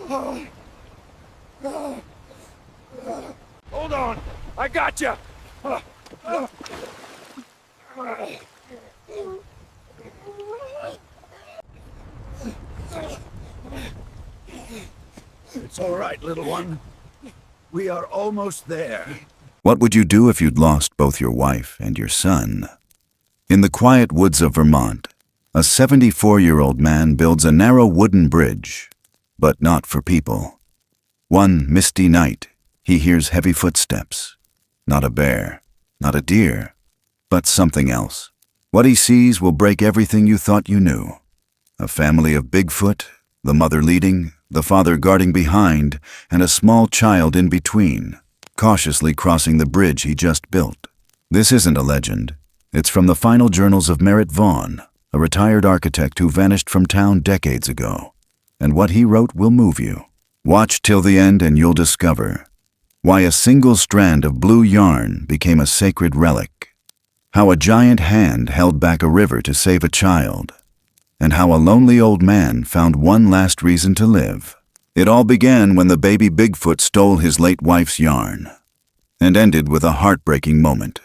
Hold on, I got you. It's all right, little one. We are almost there. What would you do if you'd lost both your wife and your son? In the quiet woods of Vermont, a 74-year-old man builds a narrow wooden bridge, but not for people. One misty night, he hears heavy footsteps. Not a bear, not a deer, but something else. What he sees will break everything you thought you knew. A family of Bigfoot, the mother leading, the father guarding behind, and a small child in between, cautiously crossing the bridge he just built. This isn't a legend. It's from the final journals of Merritt Vaughn, a retired architect who vanished from town decades ago. And what he wrote will move you. Watch till the end and you'll discover why a single strand of blue yarn became a sacred relic, how a giant hand held back a river to save a child, and how a lonely old man found one last reason to live. It all began when the baby Bigfoot stole his late wife's yarn, and ended with a heartbreaking moment.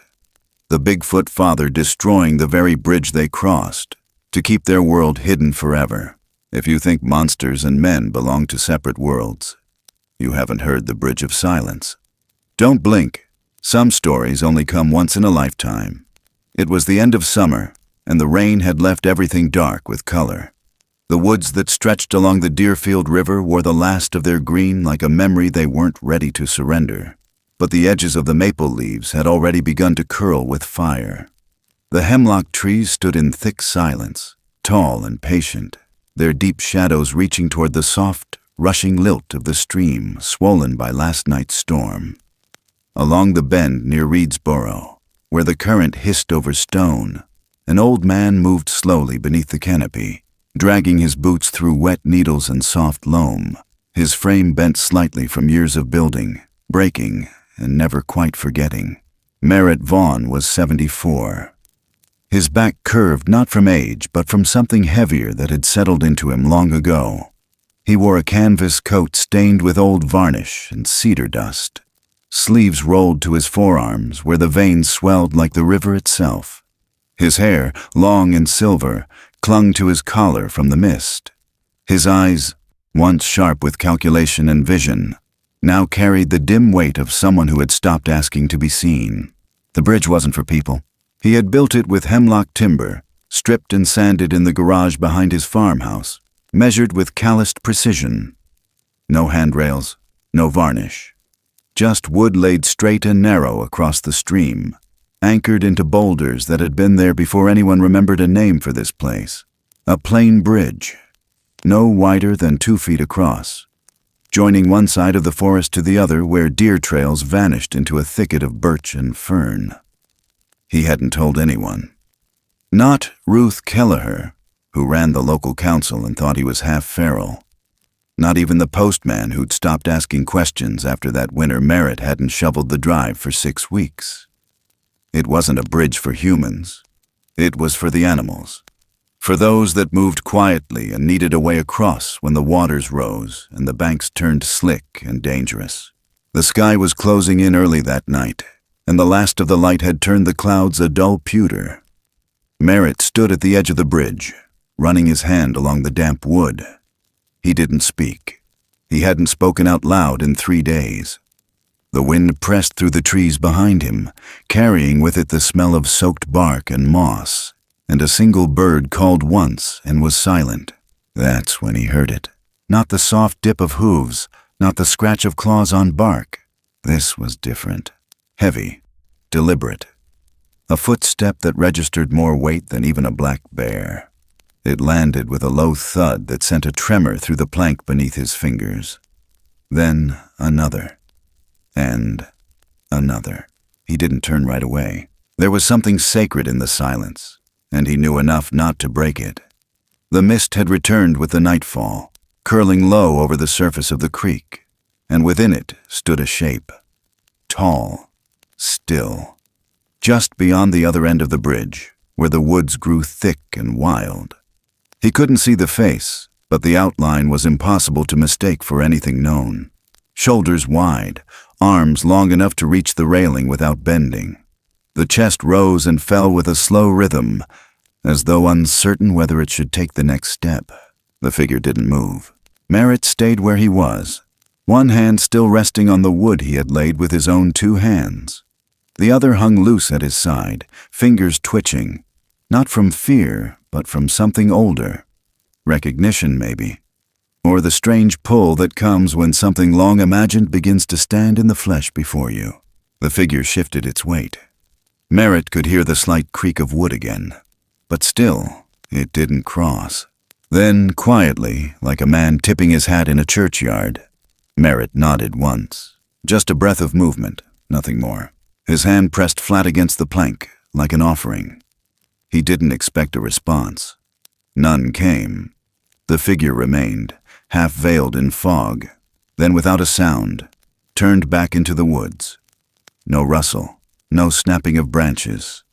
The Bigfoot father destroying the very bridge they crossed to keep their world hidden forever. If you think monsters and men belong to separate worlds, you haven't heard the Bridge of Silence. Don't blink. Some stories only come once in a lifetime. It was the end of summer, and the rain had left everything dark with color. The woods that stretched along the Deerfield River wore the last of their green like a memory they weren't ready to surrender. But the edges of the maple leaves had already begun to curl with fire. The hemlock trees stood in thick silence, tall and patient, their deep shadows reaching toward the soft, rushing lilt of the stream swollen by last night's storm. Along the bend near Reedsboro, where the current hissed over stone, an old man moved slowly beneath the canopy, dragging his boots through wet needles and soft loam, his frame bent slightly from years of building, breaking, and never quite forgetting. Merritt Vaughn was 74. His back curved not from age, but from something heavier that had settled into him long ago. He wore a canvas coat stained with old varnish and cedar dust. Sleeves rolled to his forearms where the veins swelled like the river itself. His hair, long and silver, clung to his collar from the mist. His eyes, once sharp with calculation and vision, now carried the dim weight of someone who had stopped asking to be seen. The bridge wasn't for people. He had built it with hemlock timber, stripped and sanded in the garage behind his farmhouse, measured with calloused precision. No handrails, no varnish. Just wood laid straight and narrow across the stream, anchored into boulders that had been there before anyone remembered a name for this place. A plain bridge, no wider than 2 feet across, joining one side of the forest to the other where deer trails vanished into a thicket of birch and fern. He hadn't told anyone. Not Ruth Kelleher, who ran the local council and thought he was half feral. Not even the postman who'd stopped asking questions after that winter Merritt hadn't shoveled the drive for 6 weeks. It wasn't a bridge for humans. It was for the animals. For those that moved quietly and needed a way across when the waters rose and the banks turned slick and dangerous. The sky was closing in early that night, and the last of the light had turned the clouds a dull pewter. Merritt stood at the edge of the bridge, running his hand along the damp wood. He didn't speak. He hadn't spoken out loud in 3 days. The wind pressed through the trees behind him, carrying with it the smell of soaked bark and moss, and a single bird called once and was silent. That's when he heard it. Not the soft dip of hooves, not the scratch of claws on bark. This was different. Heavy, deliberate. A footstep that registered more weight than even a black bear. It landed with a low thud that sent a tremor through the plank beneath his fingers. Then another. And another. He didn't turn right away. There was something sacred in the silence, and he knew enough not to break it. The mist had returned with the nightfall, curling low over the surface of the creek, and within it stood a shape. Tall, still. Just beyond the other end of the bridge, where the woods grew thick and wild. He couldn't see the face, but the outline was impossible to mistake for anything known. Shoulders wide, arms long enough to reach the railing without bending. The chest rose and fell with a slow rhythm, as though uncertain whether it should take the next step. The figure didn't move. Merritt stayed where he was, one hand still resting on the wood he had laid with his own 2 hands. The other hung loose at his side, fingers twitching, not from fear, but from something older. Recognition, maybe. Or the strange pull that comes when something long imagined begins to stand in the flesh before you. The figure shifted its weight. Merritt could hear the slight creak of wood again, but still, it didn't cross. Then, quietly, like a man tipping his hat in a churchyard, Merritt nodded once. Just a breath of movement, nothing more. His hand pressed flat against the plank, like an offering. He didn't expect a response. None came. The figure remained, half veiled in fog, then without a sound, turned back into the woods. No rustle, no snapping of branches.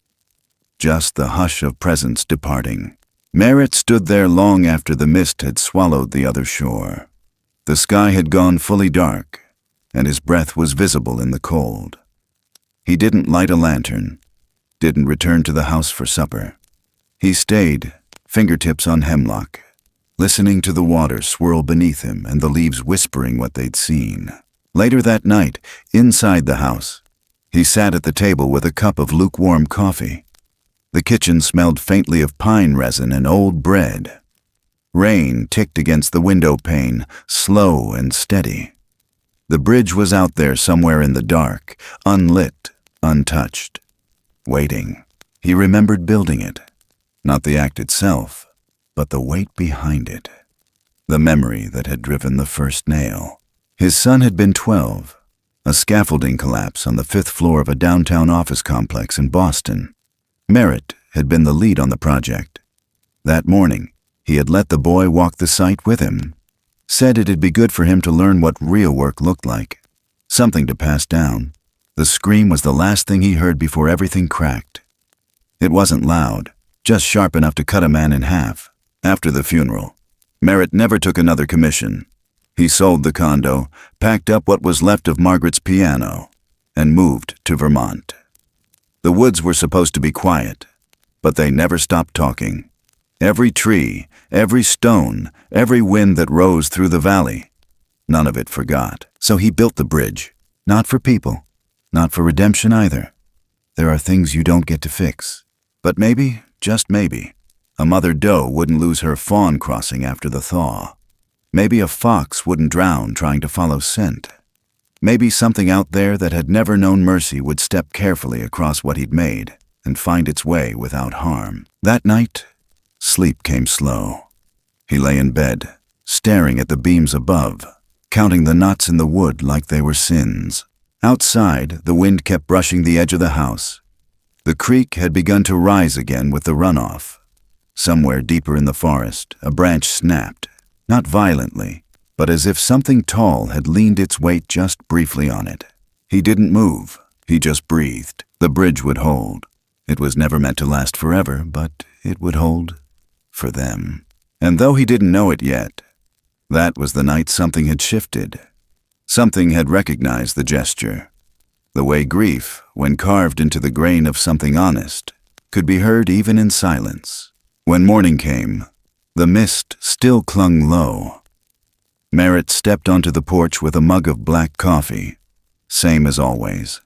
Just the hush of presence departing. Merritt stood there long after the mist had swallowed the other shore. The sky had gone fully dark, and his breath was visible in the cold. He didn't light a lantern, didn't return to the house for supper. He stayed, fingertips on hemlock, listening to the water swirl beneath him and the leaves whispering what they'd seen. Later that night, inside the house, he sat at the table with a cup of lukewarm coffee. The kitchen smelled faintly of pine resin and old bread. Rain ticked against the window pane, slow and steady. The bridge was out there somewhere in the dark, unlit, untouched. Waiting. He remembered building it. Not the act itself, but the weight behind it. The memory that had driven the first nail. His son had been 12. A scaffolding collapse on the 5th floor of a downtown office complex in Boston. Merritt had been the lead on the project. That morning, he had let the boy walk the site with him. Said it'd be good for him to learn what real work looked like. Something to pass down. The scream was the last thing he heard before everything cracked. It wasn't loud, just sharp enough to cut a man in half. After the funeral, Merritt never took another commission. He sold the condo, packed up what was left of Margaret's piano, and moved to Vermont. The woods were supposed to be quiet, but they never stopped talking. Every tree, every stone, every wind that rose through the valley, none of it forgot. So he built the bridge, not for people, not for redemption either. There are things you don't get to fix. But maybe, just maybe, a mother doe wouldn't lose her fawn crossing after the thaw. Maybe a fox wouldn't drown trying to follow scent. Maybe something out there that had never known mercy would step carefully across what he'd made and find its way without harm. That night, sleep came slow. He lay in bed, staring at the beams above, counting the knots in the wood like they were sins. Outside, the wind kept brushing the edge of the house. The creek had begun to rise again with the runoff. Somewhere deeper in the forest, a branch snapped, not violently, but as if something tall had leaned its weight just briefly on it. He didn't move, he just breathed. The bridge would hold. It was never meant to last forever, but it would hold for them. And though he didn't know it yet, that was the night something had shifted. Something had recognized the gesture. The way grief, when carved into the grain of something honest, could be heard even in silence. When morning came, the mist still clung low. Merritt stepped onto the porch with a mug of black coffee, same as always.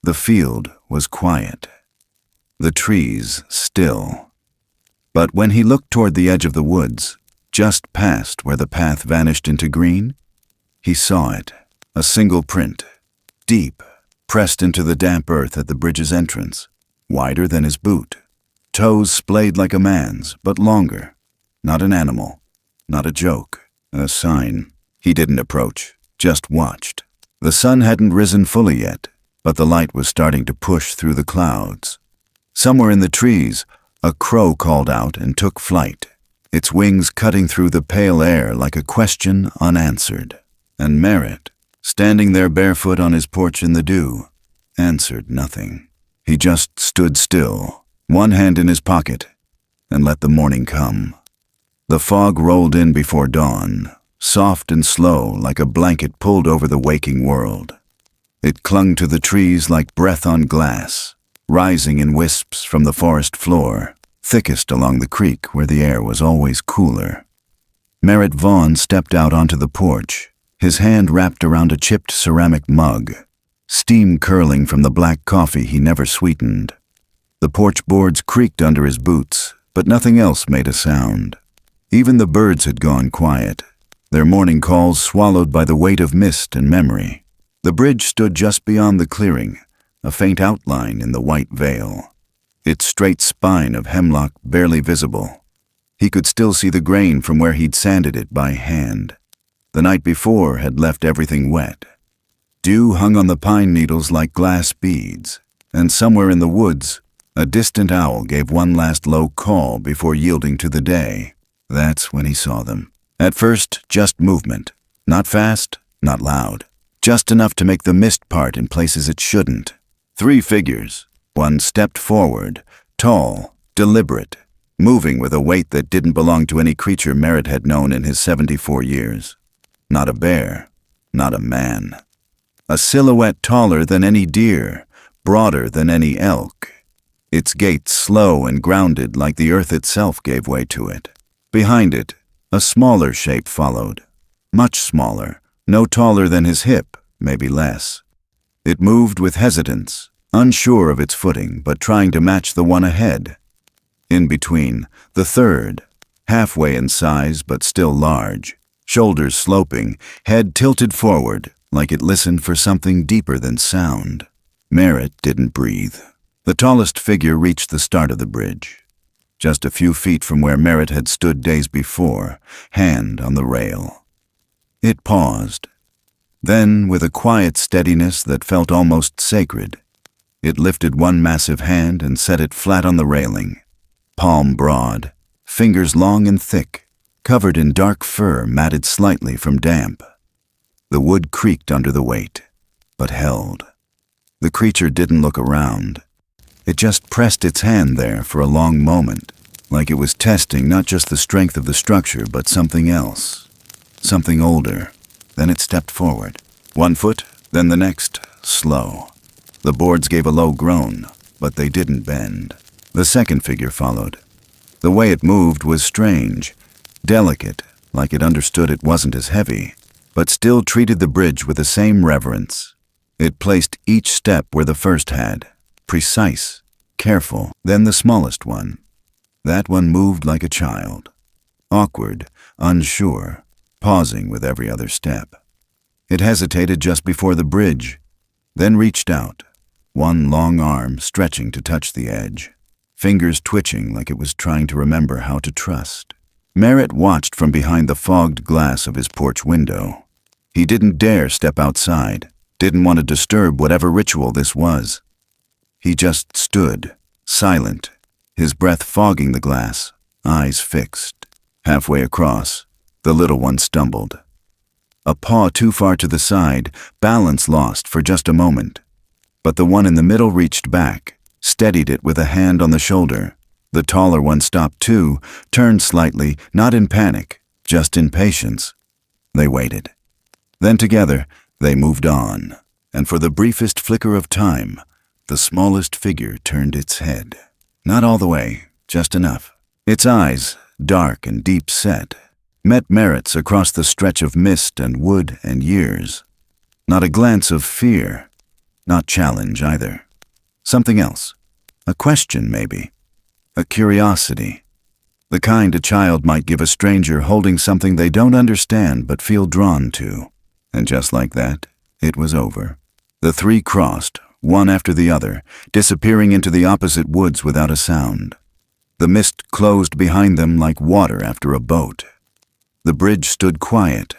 The field was quiet. The trees still. But when he looked toward the edge of the woods, just past where the path vanished into green, he saw it, a single print, deep, pressed into the damp earth at the bridge's entrance, wider than his boot. Toes splayed like a man's, but longer. Not an animal, not a joke, a sign. He didn't approach, just watched. The sun hadn't risen fully yet, but the light was starting to push through the clouds. Somewhere in the trees, a crow called out and took flight, its wings cutting through the pale air like a question unanswered. And Merritt, standing there barefoot on his porch in the dew, answered nothing. He just stood still, one hand in his pocket, and let the morning come. The fog rolled in before dawn, soft and slow like a blanket pulled over the waking world. It clung to the trees like breath on glass, rising in wisps from the forest floor, thickest along the creek where the air was always cooler. Merritt Vaughn stepped out onto the porch, his hand wrapped around a chipped ceramic mug, steam curling from the black coffee he never sweetened. The porch boards creaked under his boots, but nothing else made a sound. Even the birds had gone quiet, their morning calls swallowed by the weight of mist and memory. The bridge stood just beyond the clearing, a faint outline in the white veil, its straight spine of hemlock barely visible. He could still see the grain from where he'd sanded it by hand. The night before had left everything wet. Dew hung on the pine needles like glass beads, and somewhere in the woods, a distant owl gave one last low call before yielding to the day. That's when he saw them. At first, just movement. Not fast, not loud. Just enough to make the mist part in places it shouldn't. 3 figures. One stepped forward, tall, deliberate, moving with a weight that didn't belong to any creature Merritt had known in his 74 years. Not a bear, not a man. A silhouette taller than any deer, broader than any elk. Its gait slow and grounded like the earth itself gave way to it. Behind it, a smaller shape followed. Much smaller, no taller than his hip, maybe less. It moved with hesitance, unsure of its footing, but trying to match the one ahead. In between, the third, halfway in size but still large, shoulders sloping, head tilted forward, like it listened for something deeper than sound. Merritt didn't breathe. The tallest figure reached the start of the bridge. Just a few feet from where Merritt had stood days before, hand on the rail. It paused. Then, with a quiet steadiness that felt almost sacred, it lifted one massive hand and set it flat on the railing, palm broad, fingers long and thick, covered in dark fur matted slightly from damp. The wood creaked under the weight, but held. The creature didn't look around. It just pressed its hand there for a long moment, like it was testing not just the strength of the structure, but something else, something older. Then it stepped forward. 1 foot, then the next, slow. The boards gave a low groan, but they didn't bend. The second figure followed. The way it moved was strange, delicate, like it understood it wasn't as heavy, but still treated the bridge with the same reverence. It placed each step where the first had, precise, careful. Then the smallest one. That one moved like a child, awkward, unsure, pausing with every other step. It hesitated just before the bridge, then reached out, one long arm stretching to touch the edge, fingers twitching like it was trying to remember how to trust. Merritt watched from behind the fogged glass of his porch window. He didn't dare step outside, didn't want to disturb whatever ritual this was. He just stood, silent, his breath fogging the glass, eyes fixed. Halfway across, the little one stumbled. A paw too far to the side, balance lost for just a moment. But the one in the middle reached back, steadied it with a hand on the shoulder. The taller one stopped too, turned slightly, not in panic, just in patience. They waited. Then together, they moved on, and for the briefest flicker of time, the smallest figure turned its head. Not all the way, just enough. Its eyes, dark and deep-set, met Merritt's across the stretch of mist and wood and years. Not a glance of fear, not challenge either. Something else. A question, maybe. A curiosity. The kind a child might give a stranger holding something they don't understand but feel drawn to. And just like that, it was over. The 3 crossed, one after the other, disappearing into the opposite woods without a sound. The mist closed behind them like water after a boat. The bridge stood quiet,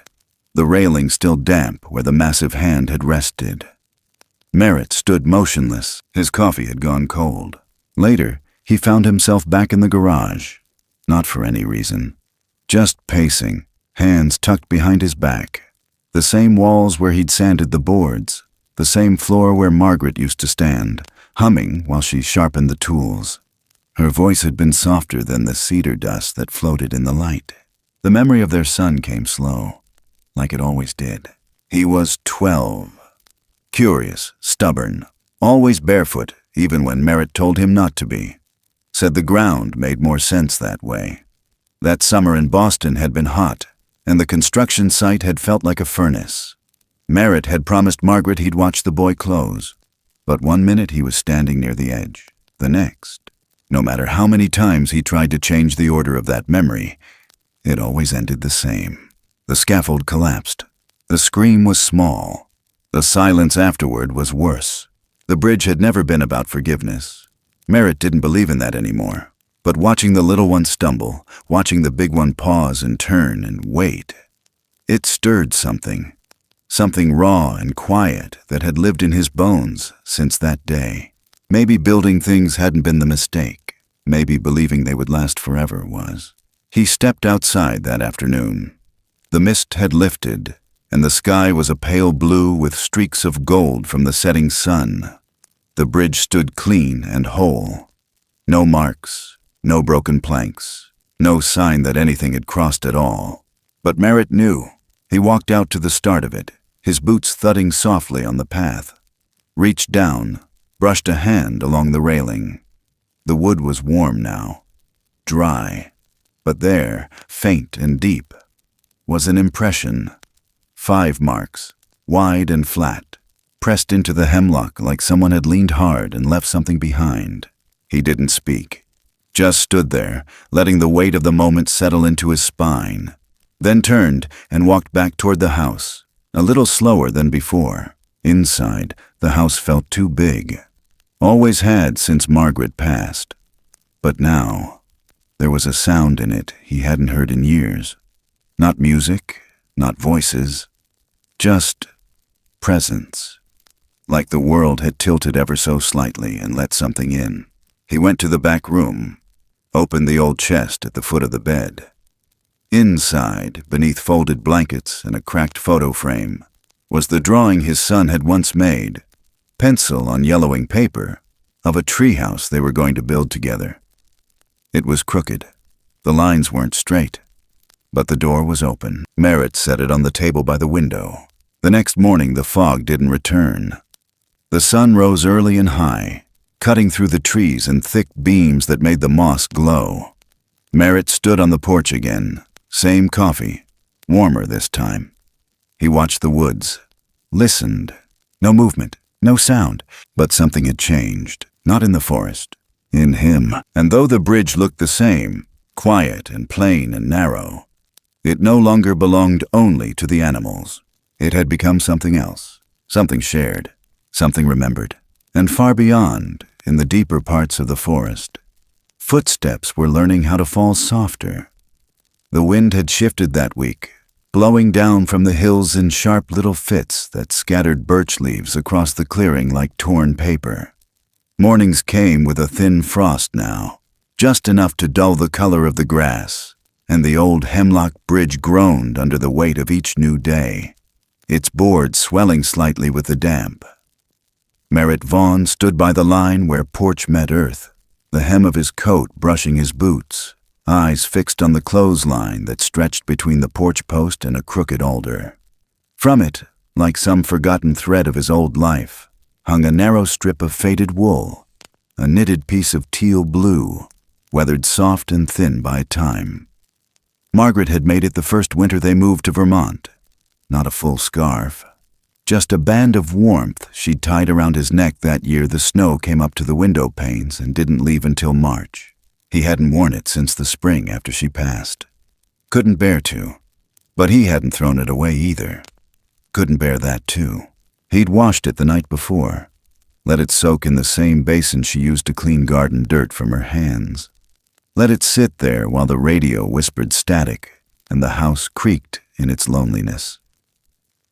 the railing still damp where the massive hand had rested. Merritt stood motionless. His coffee had gone cold. Later, he found himself back in the garage. Not for any reason. Just pacing, hands tucked behind his back. The same walls where he'd sanded the boards. The same floor where Margaret used to stand, humming while she sharpened the tools. Her voice had been softer than the cedar dust that floated in the light. The memory of their son came slow, like it always did. He was 12. Curious, stubborn, always barefoot, even when Merritt told him not to be. Said the ground made more sense that way. That summer in Boston had been hot, and the construction site had felt like a furnace. Merritt had promised Margaret he'd watch the boy close, but one minute he was standing near the edge, the next. No matter how many times he tried to change the order of that memory, it always ended the same. The scaffold collapsed. The scream was small. The silence afterward was worse. The bridge had never been about forgiveness. Merritt didn't believe in that anymore. But watching the little one stumble, watching the big one pause and turn and wait, it stirred something. Something raw and quiet that had lived in his bones since that day. Maybe building things hadn't been the mistake. Maybe believing they would last forever was. He stepped outside that afternoon. The mist had lifted, and the sky was a pale blue with streaks of gold from the setting sun. The bridge stood clean and whole. No marks, no broken planks, no sign that anything had crossed at all. But Merritt knew. He walked out to the start of it, his boots thudding softly on the path. Reached down, brushed a hand along the railing. The wood was warm now, dry. But there, faint and deep, was an impression. 5 marks, wide and flat, pressed into the hemlock like someone had leaned hard and left something behind. He didn't speak, just stood there, letting the weight of the moment settle into his spine, then turned and walked back toward the house, a little slower than before. Inside, the house felt too big. Always had since Margaret passed. But now, there was a sound in it he hadn't heard in years. Not music, not voices, just presence. Like the world had tilted ever so slightly and let something in. He went to the back room, opened the old chest at the foot of the bed. Inside, beneath folded blankets and a cracked photo frame, was the drawing his son had once made, pencil on yellowing paper, of a treehouse they were going to build together. It was crooked. The lines weren't straight. But the door was open. Merritt set it on the table by the window. The next morning the fog didn't return. The sun rose early and high, cutting through the trees in thick beams that made the moss glow. Merritt stood on the porch again. Same coffee, warmer this time. He watched the woods, listened. No movement, no sound, but something had changed. Not in the forest, in him. And though the bridge looked the same, quiet and plain and narrow, it no longer belonged only to the animals. It had become something else, something shared, something remembered. And far beyond, in the deeper parts of the forest, footsteps were learning how to fall softer. The wind had shifted that week, blowing down from the hills in sharp little fits that scattered birch leaves across the clearing like torn paper. Mornings came with a thin frost now, just enough to dull the color of the grass, and the old hemlock bridge groaned under the weight of each new day, its boards swelling slightly with the damp. Merritt Vaughn stood by the line where porch met earth, the hem of his coat brushing his boots, eyes fixed on the clothesline that stretched between the porch post and a crooked alder. From it, like some forgotten thread of his old life, hung a narrow strip of faded wool, a knitted piece of teal blue, weathered soft and thin by time. Margaret had made it the first winter they moved to Vermont. Not a full scarf, just a band of warmth she'd tied around his neck that year the snow came up to the window panes and didn't leave until March. He hadn't worn it since the spring after she passed. Couldn't bear to, but he hadn't thrown it away either. Couldn't bear that too. He'd washed it the night before, let it soak in the same basin she used to clean garden dirt from her hands. Let it sit there while the radio whispered static and the house creaked in its loneliness.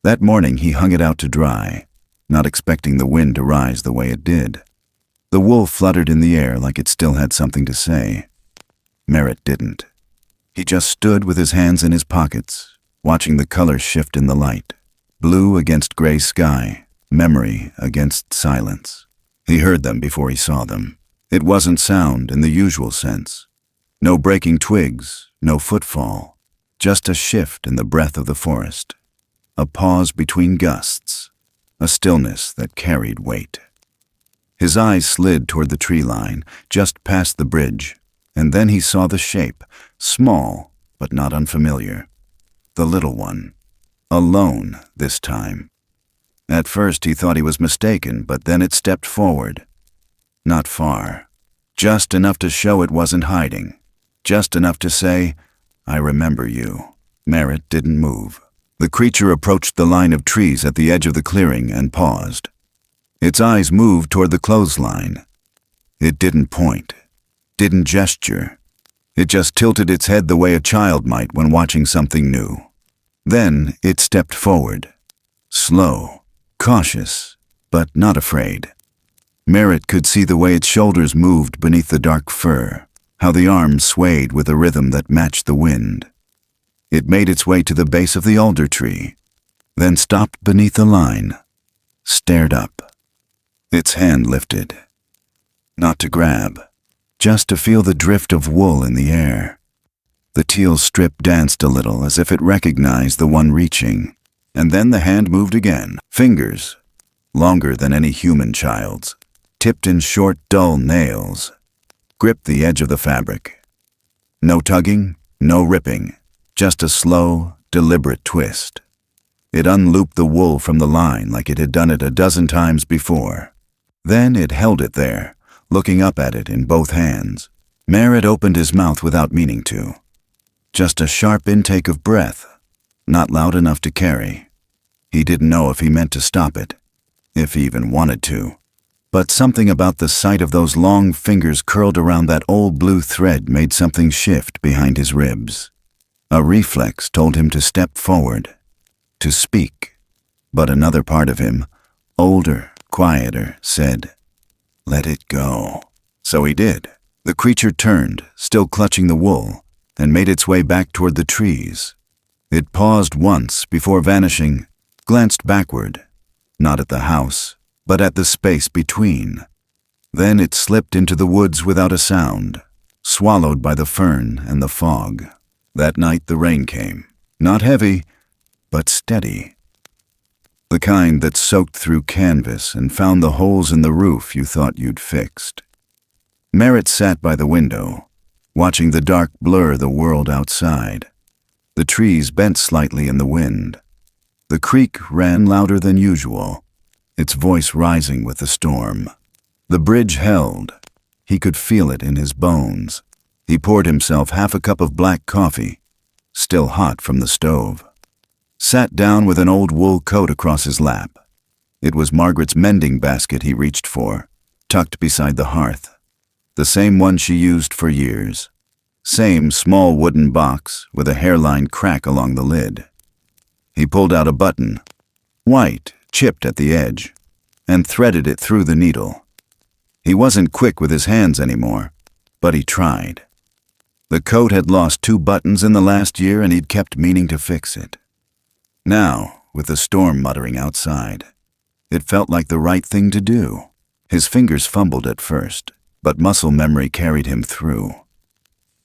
That morning he hung it out to dry, not expecting the wind to rise the way it did. The wool fluttered in the air like it still had something to say. Merritt didn't. He just stood with his hands in his pockets, watching the colors shift in the light. Blue against gray sky, memory against silence. He heard them before he saw them. It wasn't sound in the usual sense. No breaking twigs, no footfall, just a shift in the breath of the forest. A pause between gusts, a stillness that carried weight. His eyes slid toward the tree line, just past the bridge, and then he saw the shape, small but not unfamiliar. The little one, alone this time. At first he thought he was mistaken, but then it stepped forward. Not far, just enough to show it wasn't hiding, just enough to say, "I remember you." Merritt didn't move. The creature approached the line of trees at the edge of the clearing and paused. Its eyes moved toward the clothesline. It didn't point, didn't gesture. It just tilted its head the way a child might when watching something new. Then it stepped forward. Slow, cautious, but not afraid. Merritt could see the way its shoulders moved beneath the dark fur, how the arms swayed with a rhythm that matched the wind. It made its way to the base of the alder tree, then stopped beneath the line, stared up. Its hand lifted. Not to grab, just to feel the drift of wool in the air. The teal strip danced a little as if it recognized the one reaching, and then the hand moved again. Fingers, longer than any human child's, tipped in short, dull nails, gripped the edge of the fabric. No tugging, no ripping, just a slow, deliberate twist. It unlooped the wool from the line like it had done it a dozen times before. Then it held it there, looking up at it in both hands. Merritt opened his mouth without meaning to. Just a sharp intake of breath, not loud enough to carry. He didn't know if he meant to stop it, if he even wanted to. But something about the sight of those long fingers curled around that old blue thread made something shift behind his ribs. A reflex told him to step forward, to speak. But another part of him, older, quieter, said, "Let it go." So he did. The creature turned, still clutching the wool, and made its way back toward the trees. It paused once before vanishing, glanced backward, not at the house, but at the space between. Then it slipped into the woods without a sound, swallowed by the fern and the fog. That night the rain came, not heavy, but steady. The kind that soaked through canvas and found the holes in the roof you thought you'd fixed. Merritt sat by the window, watching the dark blur the world outside. The trees bent slightly in the wind. The creek ran louder than usual, its voice rising with the storm. The bridge held. He could feel it in his bones. He poured himself half a cup of black coffee, still hot from the stove. Sat down with an old wool coat across his lap. It was Margaret's mending basket he reached for, tucked beside the hearth. The same one she used for years. Same small wooden box with a hairline crack along the lid. He pulled out a button, white, chipped at the edge, and threaded it through the needle. He wasn't quick with his hands anymore, but he tried. The coat had lost 2 buttons in the last year and he'd kept meaning to fix it. Now, with the storm muttering outside, it felt like the right thing to do. His fingers fumbled at first, but muscle memory carried him through.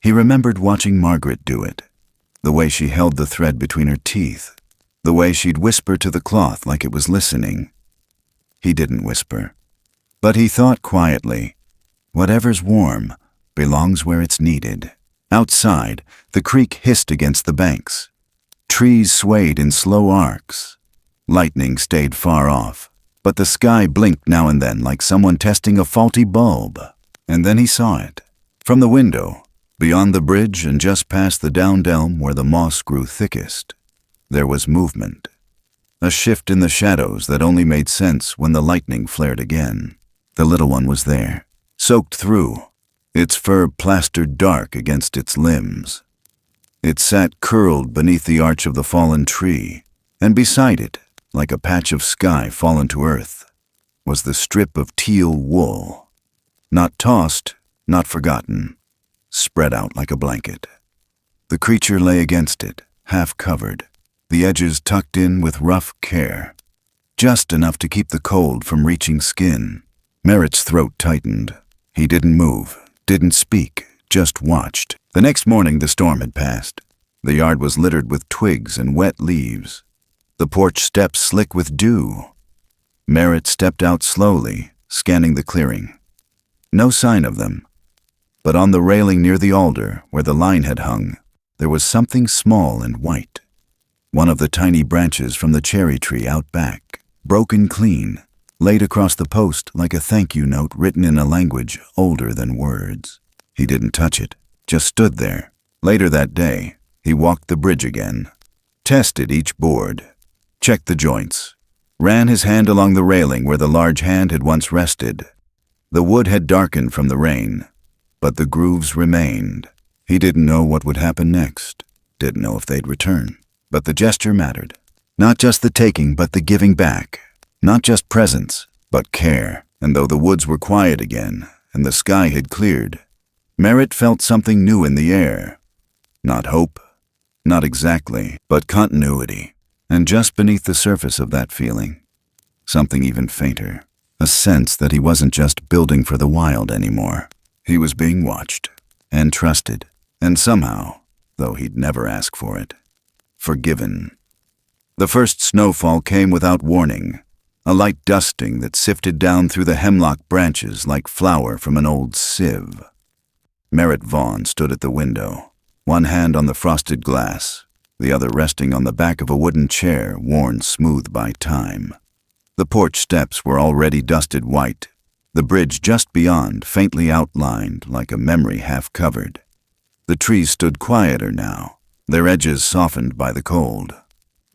He remembered watching Margaret do it, the way she held the thread between her teeth, the way she'd whisper to the cloth like it was listening. He didn't whisper, but he thought quietly, whatever's warm belongs where it's needed. Outside, the creek hissed against the banks. Trees swayed in slow arcs. Lightning stayed far off, but the sky blinked now and then like someone testing a faulty bulb. And then he saw it. From the window, beyond the bridge and just past the downed elm where the moss grew thickest, there was movement. A shift in the shadows that only made sense when the lightning flared again. The little one was there, soaked through, its fur plastered dark against its limbs. It sat curled beneath the arch of the fallen tree, and beside it, like a patch of sky fallen to earth, was the strip of teal wool. Not tossed, not forgotten, spread out like a blanket. The creature lay against it, half covered, the edges tucked in with rough care, just enough to keep the cold from reaching skin. Merritt's throat tightened. He didn't move, didn't speak, just watched. The next morning the storm had passed. The yard was littered with twigs and wet leaves. The porch steps slick with dew. Merritt stepped out slowly, scanning the clearing. No sign of them. But on the railing near the altar, where the line had hung, there was something small and white. One of the tiny branches from the cherry tree out back, broken clean, laid across the post like a thank you note written in a language older than words. He didn't touch it, just stood there. Later that day, he walked the bridge again, tested each board, checked the joints, ran his hand along the railing where the large hand had once rested. The wood had darkened from the rain, but the grooves remained. He didn't know what would happen next, didn't know if they'd return. But the gesture mattered. Not just the taking, but the giving back. Not just presence, but care. And though the woods were quiet again, and the sky had cleared, Merritt felt something new in the air. Not hope, not exactly, but continuity. And just beneath the surface of that feeling, something even fainter. A sense that he wasn't just building for the wild anymore. He was being watched, and trusted, and somehow, though he'd never ask for it, forgiven. The first snowfall came without warning, a light dusting that sifted down through the hemlock branches like flour from an old sieve. Merritt Vaughn stood at the window, one hand on the frosted glass, the other resting on the back of a wooden chair worn smooth by time. The porch steps were already dusted white, the bridge just beyond faintly outlined like a memory half covered. The trees stood quieter now, their edges softened by the cold.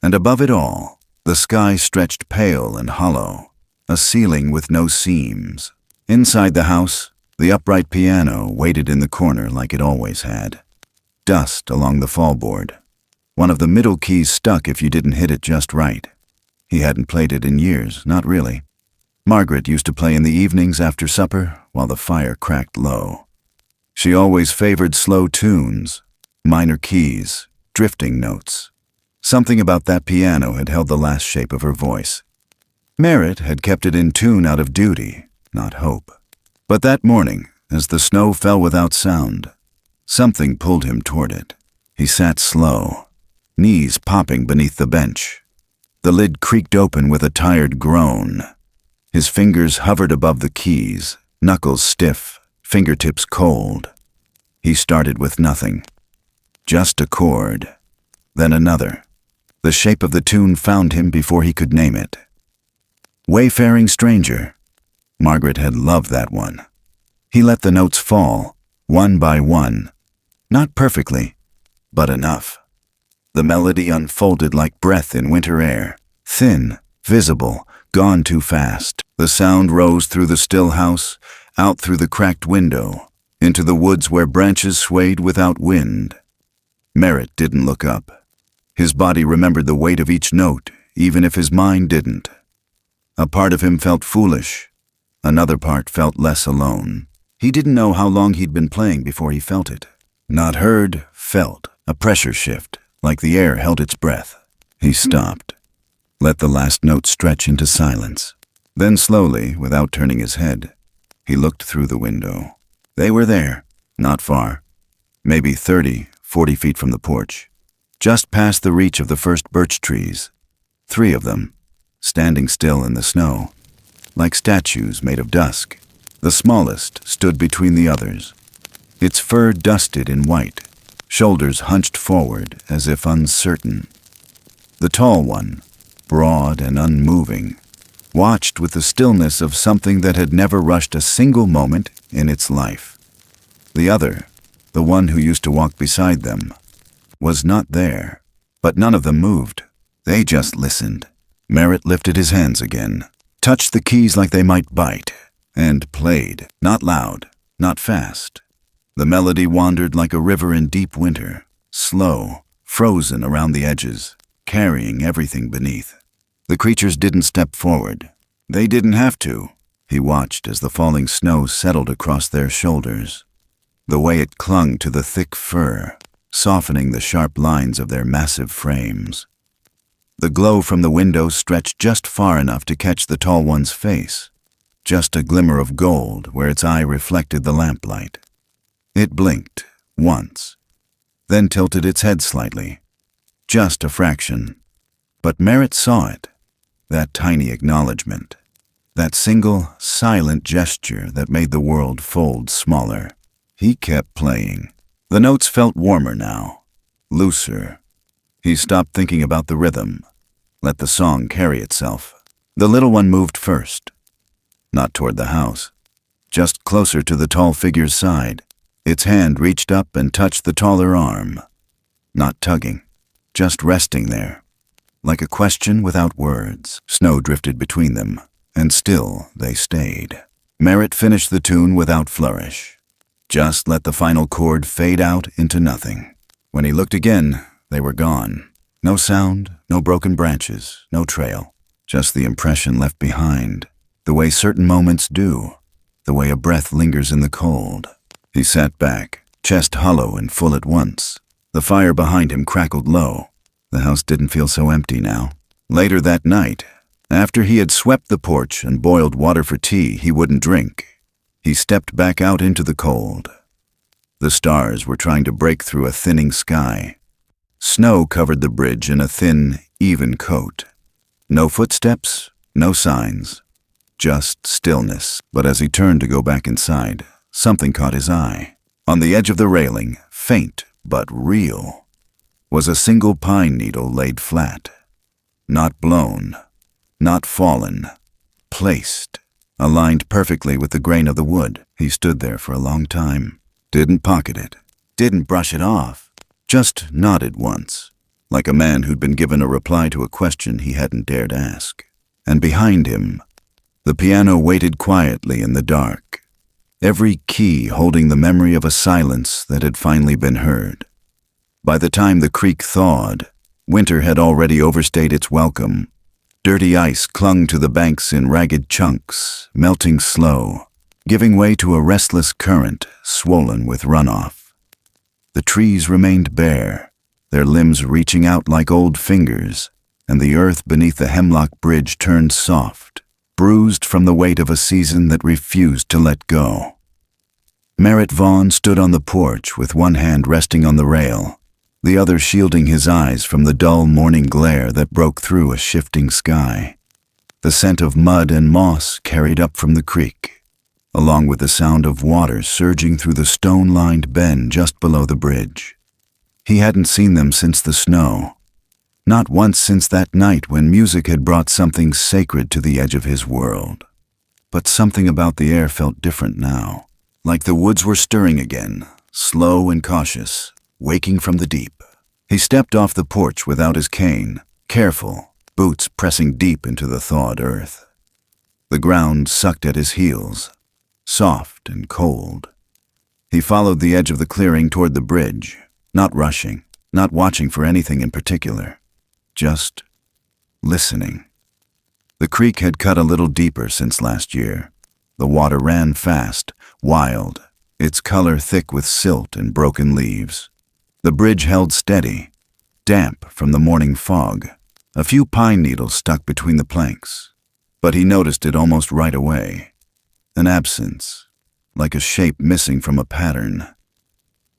And above it all, the sky stretched pale and hollow, a ceiling with no seams. Inside the house, the upright piano waited in the corner like it always had. Dust along the fallboard. One of the middle keys stuck if you didn't hit it just right. He hadn't played it in years, not really. Margaret used to play in the evenings after supper while the fire cracked low. She always favored slow tunes, minor keys, drifting notes. Something about that piano had held the last shape of her voice. Merritt had kept it in tune out of duty, not hope. But that morning, as the snow fell without sound, something pulled him toward it. He sat slow, knees popping beneath the bench. The lid creaked open with a tired groan. His fingers hovered above the keys, knuckles stiff, fingertips cold. He started with nothing. Just a chord, then another. The shape of the tune found him before he could name it. Wayfaring Stranger. Margaret had loved that one. He let the notes fall, one by one. Not perfectly, but enough. The melody unfolded like breath in winter air, thin, visible, gone too fast. The sound rose through the still house, out through the cracked window, into the woods where branches swayed without wind. Merritt didn't look up. His body remembered the weight of each note, even if his mind didn't. A part of him felt foolish. Another part felt less alone. He didn't know how long he'd been playing before he felt it. Not heard, felt. A pressure shift, like the air held its breath. He stopped. Let the last note stretch into silence. Then slowly, without turning his head, he looked through the window. They were there, not far. Maybe 30, 40 feet from the porch. Just past the reach of the first birch trees. 3 of them, standing still in the snow, like statues made of dusk. The smallest stood between the others, its fur dusted in white, shoulders hunched forward as if uncertain. The tall one, broad and unmoving, watched with the stillness of something that had never rushed a single moment in its life. The other, the one who used to walk beside them, was not there, but none of them moved. They just listened. Merritt lifted his hands again, touched the keys like they might bite, and played, not loud, not fast. The melody wandered like a river in deep winter, slow, frozen around the edges, carrying everything beneath. The creatures didn't step forward. They didn't have to. He watched as the falling snow settled across their shoulders, the way it clung to the thick fur, softening the sharp lines of their massive frames. The glow from the window stretched just far enough to catch the tall one's face. just a glimmer of gold where its eye reflected the lamplight. It blinked once, then tilted its head slightly, just a fraction. But Merritt saw it, that tiny acknowledgement, that single, silent gesture that made the world fold smaller. He kept playing. The notes felt warmer now, looser. He stopped thinking about the rhythm, let the song carry itself. The little one moved first, not toward the house, just closer to the tall figure's side. Its hand reached up and touched the taller arm, not tugging, just resting there, like a question without words. Snow drifted between them, and still they stayed. Merritt finished the tune without flourish, just let the final chord fade out into nothing. When he looked again, they were gone. No sound, no broken branches, no trail, just the impression left behind, the way certain moments do, the way a breath lingers in the cold. He sat back, chest hollow and full at once. The fire behind him crackled low. The house didn't feel so empty now. Later that night, after he had swept the porch and boiled water for tea he wouldn't drink, he stepped back out into the cold. The stars were trying to break through a thinning sky. Snow covered the bridge in a thin, even coat. No footsteps, no signs, just stillness. But as he turned to go back inside, something caught his eye. On the edge of the railing, faint but real, was a single pine needle laid flat. Not blown, not fallen, placed, aligned perfectly with the grain of the wood. He stood there for a long time, didn't pocket it, didn't brush it off, just nodded once, like a man who'd been given a reply to a question he hadn't dared ask. And behind him, the piano waited quietly in the dark, every key holding the memory of a silence that had finally been heard. By the time the creek thawed, winter had already overstayed its welcome. Dirty ice clung to the banks in ragged chunks, melting slow, giving way to a restless current swollen with runoff. The trees remained bare, their limbs reaching out like old fingers, and the earth beneath the hemlock bridge turned soft, bruised from the weight of a season that refused to let go. Merritt Vaughn stood on the porch with one hand resting on the rail, the other shielding his eyes from the dull morning glare that broke through a shifting sky. The scent of mud and moss carried up from the creek, along with the sound of water surging through the stone-lined bend just below the bridge. He hadn't seen them since the snow, not once since that night when music had brought something sacred to the edge of his world. But something about the air felt different now, like the woods were stirring again, slow and cautious, waking from the deep. He stepped off the porch without his cane, careful, boots pressing deep into the thawed earth. The ground sucked at his heels, soft and cold. He followed the edge of the clearing toward the bridge, not rushing, not watching for anything in particular, just listening. The creek had cut a little deeper since last year. The water ran fast, wild, its color thick with silt and broken leaves. The bridge held steady, damp from the morning fog. A few pine needles stuck between the planks, but he noticed it almost right away. An absence, like a shape missing from a pattern.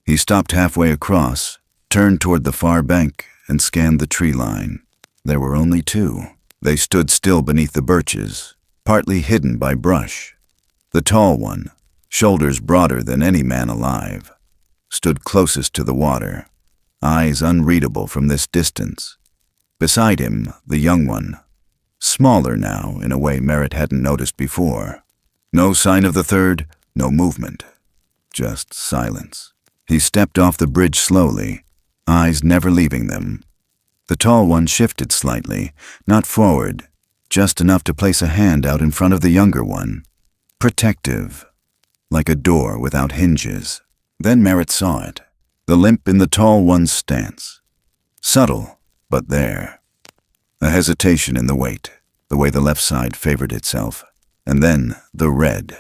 He stopped halfway across, turned toward the far bank, and scanned the tree line. There were only two. They stood still beneath the birches, partly hidden by brush. The tall one, shoulders broader than any man alive, stood closest to the water, eyes unreadable from this distance. Beside him, the young one, smaller now in a way Merritt hadn't noticed before. No sign of the third, no movement, just silence. He stepped off the bridge slowly, eyes never leaving them. The tall one shifted slightly, not forward, just enough to place a hand out in front of the younger one, protective, like a door without hinges. Then Merritt saw it, the limp in the tall one's stance. Subtle, but there. A hesitation in the weight, the way the left side favored itself. And then the red.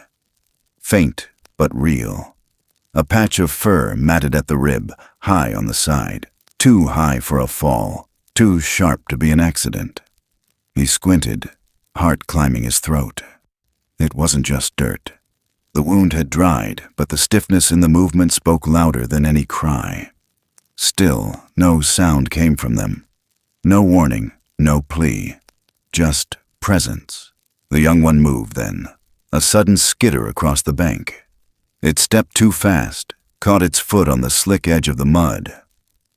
Faint, but real. A patch of fur matted at the rib, high on the side. Too high for a fall, too sharp to be an accident. He squinted, heart climbing his throat. It wasn't just dirt. The wound had dried, but the stiffness in the movement spoke louder than any cry. Still, no sound came from them. No warning, no plea. Just presence. The young one moved then, a sudden skitter across the bank. It stepped too fast, caught its foot on the slick edge of the mud.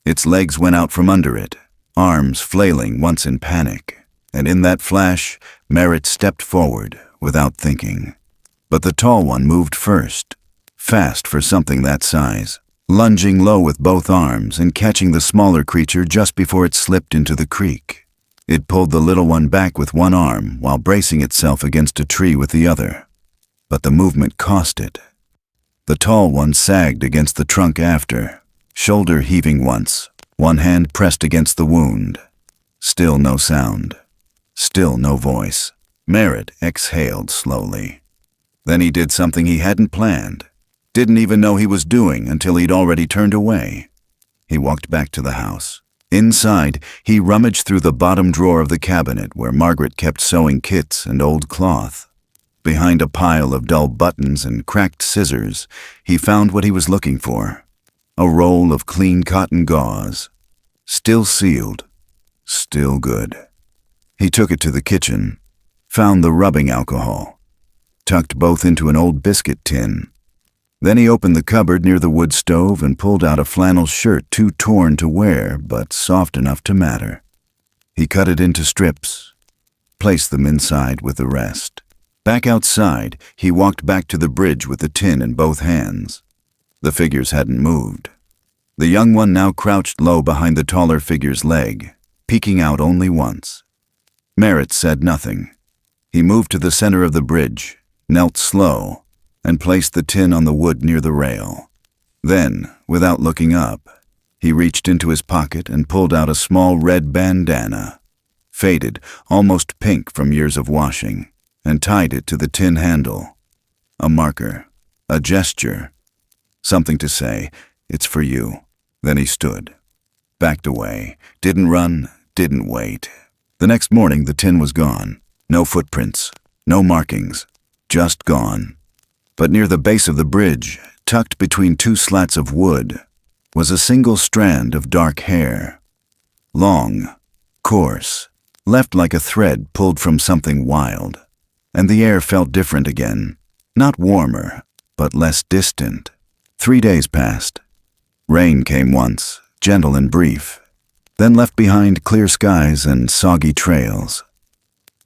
Its legs went out from under it, arms flailing once in panic, and in that flash, Merritt stepped forward without thinking. But the tall one moved first, fast for something that size, lunging low with both arms and catching the smaller creature just before it slipped into the creek. It pulled the little one back with one arm while bracing itself against a tree with the other. But the movement cost it. The tall one sagged against the trunk after, shoulder heaving once, one hand pressed against the wound. Still no sound. Still no voice. Merritt exhaled slowly. Then he did something he hadn't planned. Didn't even know he was doing until he'd already turned away. He walked back to the house. Inside, he rummaged through the bottom drawer of the cabinet where Margaret kept sewing kits and old cloth. Behind a pile of dull buttons and cracked scissors, he found what he was looking for. A roll of clean cotton gauze. Still sealed. Still good. He took it to the kitchen, found the rubbing alcohol, tucked both into an old biscuit tin. Then he opened the cupboard near the wood stove and pulled out a flannel shirt too torn to wear but soft enough to matter. He cut it into strips, placed them inside with the rest. Back outside, he walked back to the bridge with the tin in both hands. The figures hadn't moved. The young one now crouched low behind the taller figure's leg, peeking out only once. Merritt said nothing. He moved to the center of the bridge, knelt slow, and placed the tin on the wood near the rail. Then, without looking up, he reached into his pocket and pulled out a small red bandana, faded, almost pink from years of washing, and tied it to the tin handle. A marker, a gesture, something to say, "It's for you." Then he stood, backed away, didn't run, didn't wait. The next morning the tin was gone. No footprints, no markings, just gone. But near the base of the bridge, tucked between two slats of wood, was a single strand of dark hair. Long, coarse, left like a thread pulled from something wild. And the air felt different again, not warmer, but less distant. 3 days passed. Rain came once, gentle and brief, then left behind clear skies and soggy trails.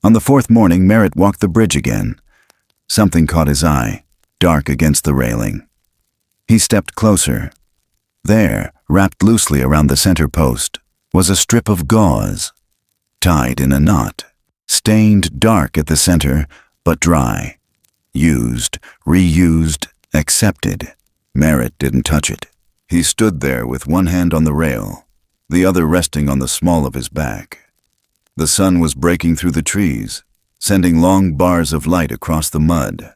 On the 4th morning, Merritt walked the bridge again. Something caught his eye, dark against the railing. He stepped closer. There, wrapped loosely around the center post, was a strip of gauze, tied in a knot, stained dark at the center, but dry. Used, reused, accepted. Merritt didn't touch it. He stood there with one hand on the rail, the other resting on the small of his back. The sun was breaking through the trees, sending long bars of light across the mud.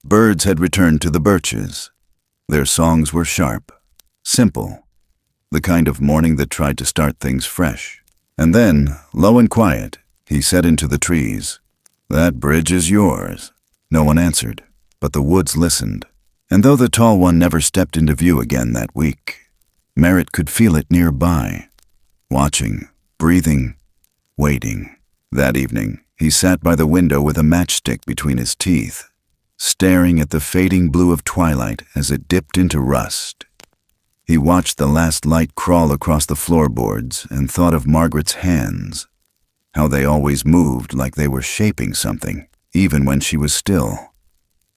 Birds had returned to the birches. Their songs were sharp, simple, the kind of morning that tried to start things fresh. And then, low and quiet, he said into the trees, "That bridge is yours." No one answered, but the woods listened. And though the tall one never stepped into view again that week, Merritt could feel it nearby, watching, breathing, waiting. That evening, he sat by the window with a matchstick between his teeth, staring at the fading blue of twilight as it dipped into rust. He watched the last light crawl across the floorboards and thought of Margaret's hands, how they always moved like they were shaping something, even when she was still.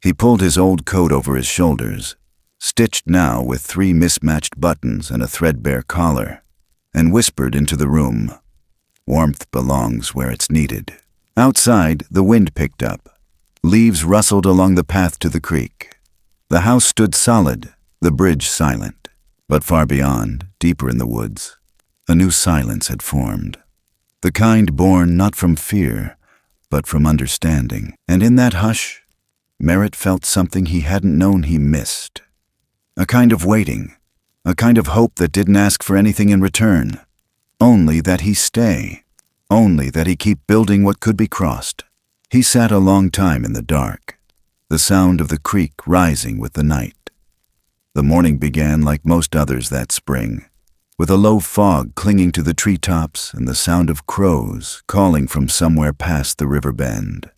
He pulled his old coat over his shoulders, stitched now with 3 mismatched buttons and a threadbare collar, and whispered into the room, "Warmth belongs where it's needed." Outside, the wind picked up. Leaves rustled along the path to the creek. The house stood solid, the bridge silent. But far beyond, deeper in the woods, a new silence had formed. The kind born not from fear, but from understanding. And in that hush, Merritt felt something he hadn't known he missed. A kind of waiting, a kind of hope that didn't ask for anything in return. Only that he stay, only that he keep building what could be crossed. He sat a long time in the dark, the sound of the creek rising with the night. The morning began like most others that spring, with a low fog clinging to the treetops and the sound of crows calling from somewhere past the river bend.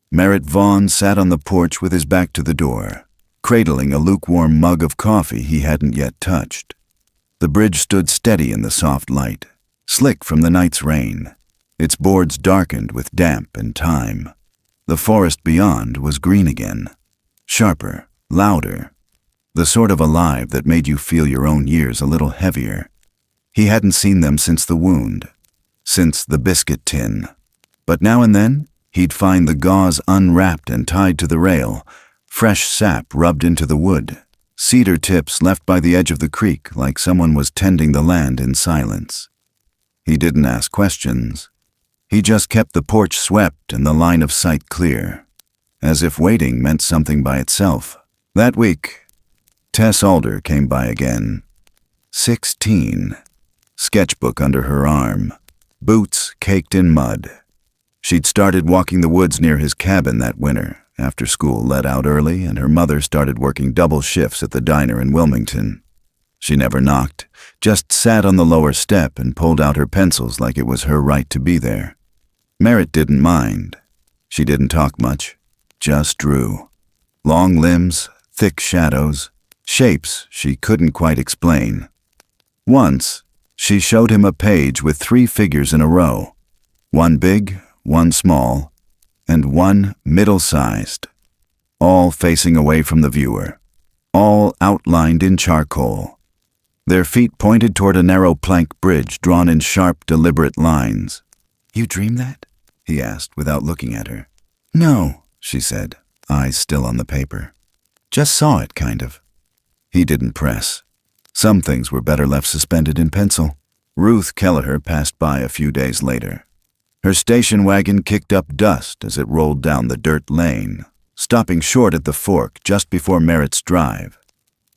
Merritt Vaughn sat on the porch with his back to the door, cradling a lukewarm mug of coffee he hadn't yet touched. The bridge stood steady in the soft light, slick from the night's rain, its boards darkened with damp and time. The forest beyond was green again, sharper, louder, the sort of alive that made you feel your own years a little heavier. He hadn't seen them since the wound, since the biscuit tin. But now and then, he'd find the gauze unwrapped and tied to the rail, fresh sap rubbed into the wood, cedar tips left by the edge of the creek like someone was tending the land in silence. He didn't ask questions. He just kept the porch swept and the line of sight clear, as if waiting meant something by itself. That week, Tess Alder came by again. 16, sketchbook under her arm, boots caked in mud. She'd started walking the woods near his cabin that winter, after school let out early and her mother started working double shifts at the diner in Wilmington. She never knocked, just sat on the lower step and pulled out her pencils like it was her right to be there. Merritt didn't mind. She didn't talk much, just drew. Long limbs, thick shadows, shapes she couldn't quite explain. Once, she showed him a page with 3 figures in a row, one big, one small, and one middle-sized, all facing away from the viewer, all outlined in charcoal. Their feet pointed toward a narrow plank bridge drawn in sharp, deliberate lines. "You dreamed that?" he asked without looking at her. "No," she said, eyes still on the paper. "Just saw it, kind of." He didn't press. Some things were better left suspended in pencil. Ruth Kelleher passed by a few days later. Her station wagon kicked up dust as it rolled down the dirt lane, stopping short at the fork just before Merritt's drive.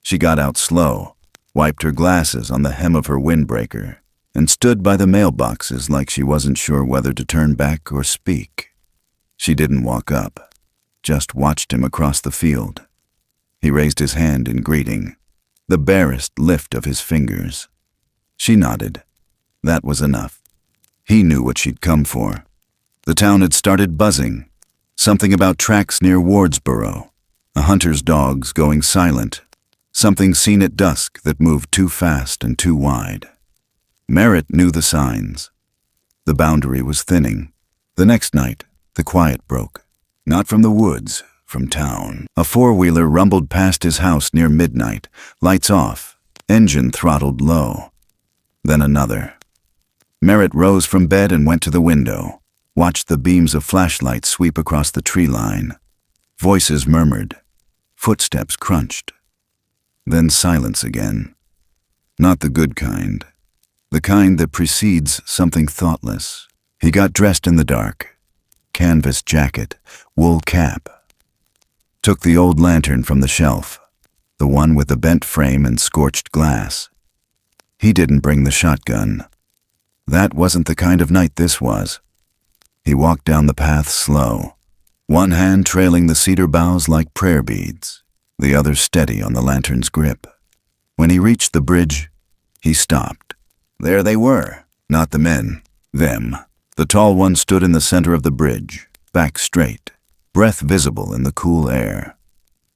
She got out slow, wiped her glasses on the hem of her windbreaker, and stood by the mailboxes like she wasn't sure whether to turn back or speak. She didn't walk up, just watched him across the field. He raised his hand in greeting, the barest lift of his fingers. She nodded. That was enough. He knew what she'd come for. The town had started buzzing. Something about tracks near Wardsboro, a hunter's dogs going silent, something seen at dusk that moved too fast and too wide. Merritt knew the signs. The boundary was thinning. The next night, the quiet broke. Not from the woods, from town. A 4-wheeler rumbled past his house near midnight, lights off, engine throttled low. Then another. Merritt rose from bed and went to the window, watched the beams of flashlights sweep across the tree line. Voices murmured. Footsteps crunched. Then silence again. Not the good kind. The kind that precedes something thoughtless. He got dressed in the dark. Canvas jacket, wool cap. Took the old lantern from the shelf, the one with the bent frame and scorched glass. He didn't bring the shotgun. That wasn't the kind of night this was. He walked down the path slow, one hand trailing the cedar boughs like prayer beads, the other steady on the lantern's grip. When he reached the bridge, he stopped. There they were, not the men, them. The tall one stood in the center of the bridge, back straight, breath visible in the cool air.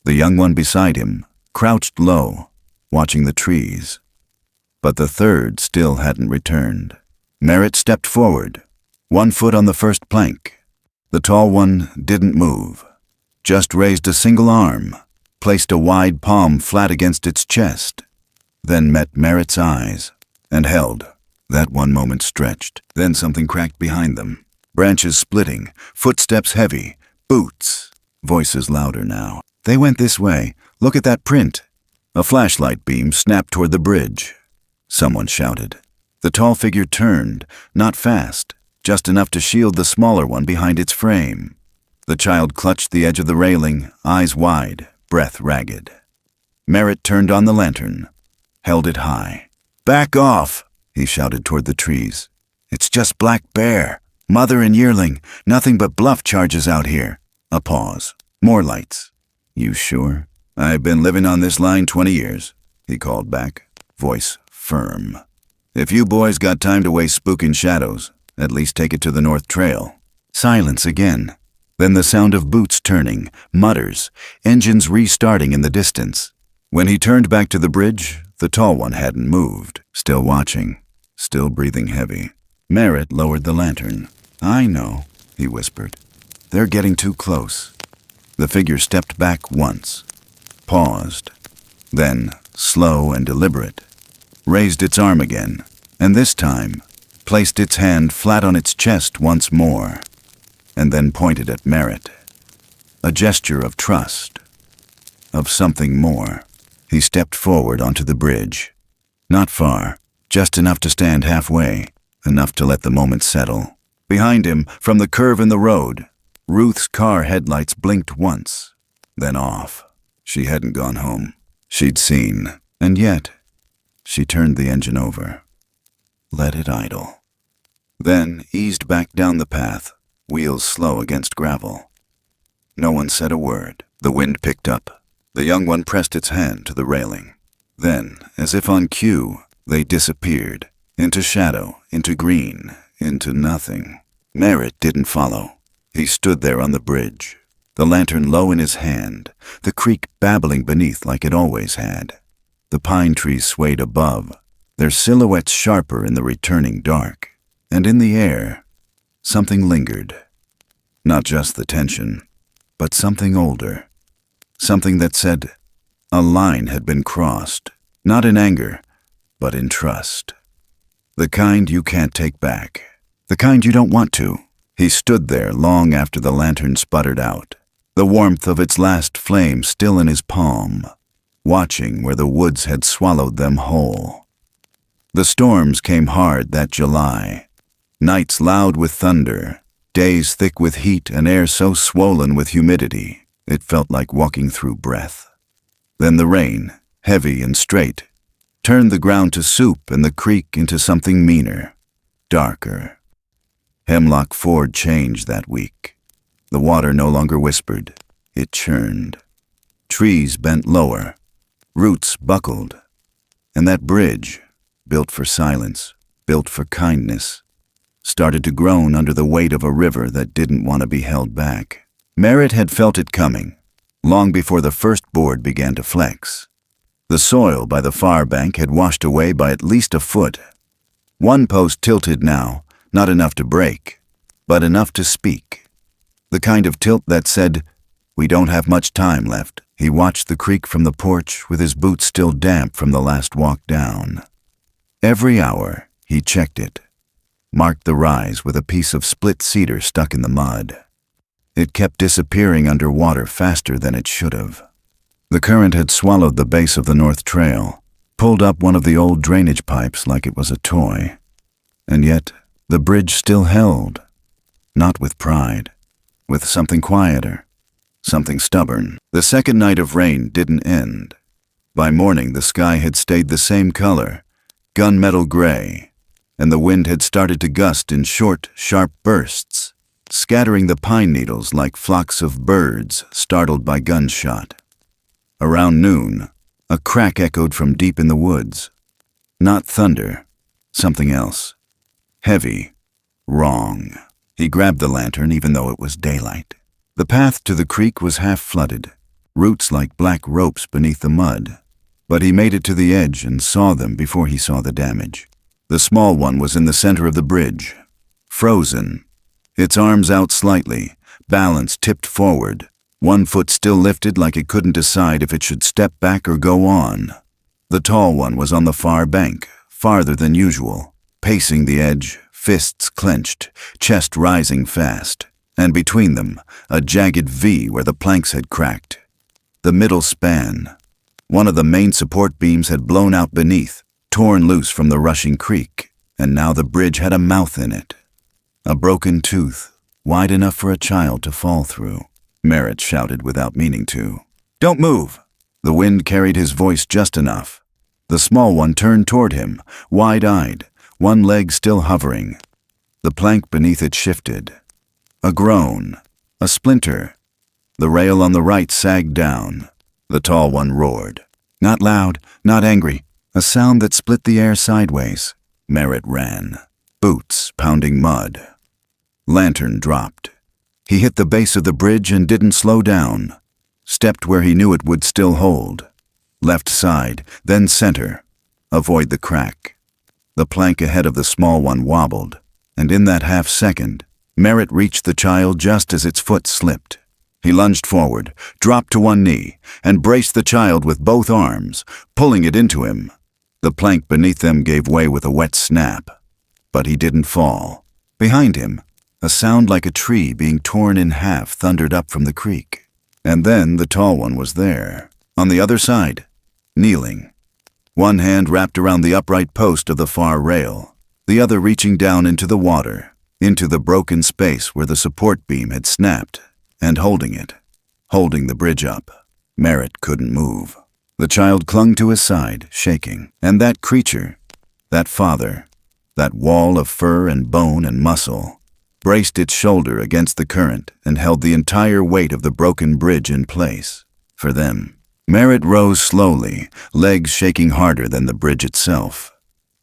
The young one beside him, crouched low, watching the trees. But the third still hadn't returned. Merritt stepped forward, one foot on the first plank. The tall one didn't move, just raised a single arm, placed a wide palm flat against its chest, then met Merritt's eyes, and held. That one moment stretched, then something cracked behind them. Branches splitting, footsteps heavy, boots. Voices louder now. "They went this way. Look at that print." A flashlight beam snapped toward the bridge. Someone shouted. The tall figure turned, not fast, just enough to shield the smaller one behind its frame. The child clutched the edge of the railing, eyes wide, breath ragged. Merritt turned on the lantern, held it high. "Back off!" he shouted toward the trees. "It's just Black Bear. Mother and yearling, nothing but bluff charges out here. A pause. More lights. You sure? I've been living on this line 20 years, he called back, voice firm. If you boys got time to waste spooking shadows, at least take it to the North Trail. Silence again. Then the sound of boots turning, mutters, engines restarting in the distance. When he turned back to the bridge, the tall one hadn't moved, still watching, still breathing heavy. Merritt lowered the lantern. I know, he whispered. They're getting too close. The figure stepped back once, paused, then, slow and deliberate, raised its arm again, and this time, placed its hand flat on its chest once more, and then pointed at Merritt. A gesture of trust, of something more. He stepped forward onto the bridge. Not far, just enough to stand halfway, enough to let the moment settle. Behind him, from the curve in the road, Ruth's car headlights blinked once, then off. She hadn't gone home. She'd seen, and yet, she turned the engine over. Let it idle. Then eased back down the path, wheels slow against gravel. No one said a word. The wind picked up. The young one pressed its hand to the railing. Then, as if on cue, they disappeared. Into shadow, into green, into nothing. Merritt didn't follow. He stood there on the bridge, the lantern low in his hand, the creek babbling beneath like it always had. The pine trees swayed above, their silhouettes sharper in the returning dark. And in the air, something lingered. Not just the tension, but something older. Something that said a line had been crossed, not in anger, but in trust. The kind you can't take back, the kind you don't want to. He stood there long after the lantern sputtered out, the warmth of its last flame still in his palm, watching where the woods had swallowed them whole. The storms came hard that July, nights loud with thunder, days thick with heat and air so swollen with humidity. It felt like walking through breath. Then the rain, heavy and straight, turned the ground to soup and the creek into something meaner, darker. Hemlock Ford changed that week. The water no longer whispered, it churned. Trees bent lower, roots buckled, and that bridge, built for silence, built for kindness, started to groan under the weight of a river that didn't want to be held back. Merritt had felt it coming, long before the first board began to flex. The soil by the far bank had washed away by at least a foot. One post tilted now, not enough to break, but enough to speak. The kind of tilt that said, "We don't have much time left." He watched the creek from the porch with his boots still damp from the last walk down. Every hour, he checked it, marked the rise with a piece of split cedar stuck in the mud. It kept disappearing under water faster than it should have. The current had swallowed the base of the North Trail, pulled up one of the old drainage pipes like it was a toy. And yet, the bridge still held, not with pride, with something quieter, something stubborn. The second night of rain didn't end. By morning, the sky had stayed the same color, gunmetal gray, and the wind had started to gust in short, sharp bursts, scattering the pine needles like flocks of birds startled by gunshot. Around noon, a crack echoed from deep in the woods. Not thunder, something else. Heavy, wrong. He grabbed the lantern even though it was daylight. The path to the creek was half flooded, roots like black ropes beneath the mud. But he made it to the edge and saw them before he saw the damage. The small one was in the center of the bridge, frozen, its arms out slightly, balance tipped forward, one foot still lifted like it couldn't decide if it should step back or go on. The tall one was on the far bank, farther than usual, pacing the edge, fists clenched, chest rising fast, and between them, a jagged V where the planks had cracked. The middle span. One of the main support beams had blown out beneath, torn loose from the rushing creek, and now the bridge had a mouth in it. A broken tooth, wide enough for a child to fall through. Merritt shouted without meaning to. "Don't move!" The wind carried his voice just enough. The small one turned toward him, wide-eyed, one leg still hovering. The plank beneath it shifted. A groan. A splinter. The rail on the right sagged down. The tall one roared. Not loud, not angry. A sound that split the air sideways. Merritt ran. Boots pounding mud. Lantern dropped. He hit the base of the bridge and didn't slow down. Stepped where he knew it would still hold. Left side, then center. Avoid the crack. The plank ahead of the small one wobbled, and in that half second, Merritt reached the child just as its foot slipped. He lunged forward, dropped to one knee, and braced the child with both arms, pulling it into him. The plank beneath them gave way with a wet snap. But he didn't fall. Behind him, a sound like a tree being torn in half thundered up from the creek. And then the tall one was there, on the other side, kneeling. One hand wrapped around the upright post of the far rail, the other reaching down into the water, into the broken space where the support beam had snapped, and holding it, holding the bridge up. Merritt couldn't move. The child clung to his side, shaking, and that creature, that father, that wall of fur and bone and muscle, braced its shoulder against the current and held the entire weight of the broken bridge in place. For them. Merritt rose slowly, legs shaking harder than the bridge itself.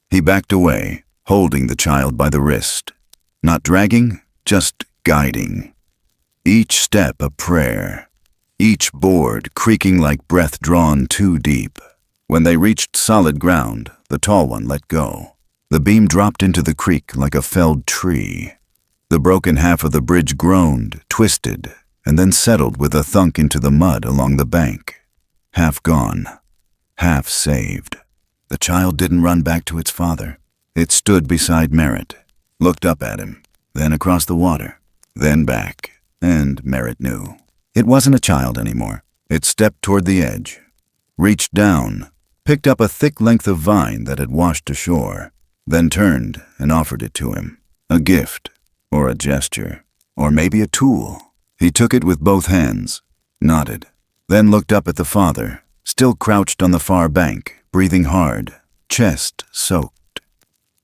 He backed away, holding the child by the wrist. Not dragging, just guiding. Each step a prayer. Each board creaking like breath drawn too deep. When they reached solid ground, the tall one let go. The beam dropped into the creek like a felled tree. The broken half of the bridge groaned, twisted, and then settled with a thunk into the mud along the bank. Half gone, half saved. The child didn't run back to its father. It stood beside Merritt, looked up at him, then across the water, then back, and Merritt knew. It wasn't a child anymore. It stepped toward the edge, reached down, picked up a thick length of vine that had washed ashore, then turned and offered it to him. A gift. Or a gesture, or maybe a tool. He took it with both hands, nodded, then looked up at the father, still crouched on the far bank, breathing hard, chest soaked.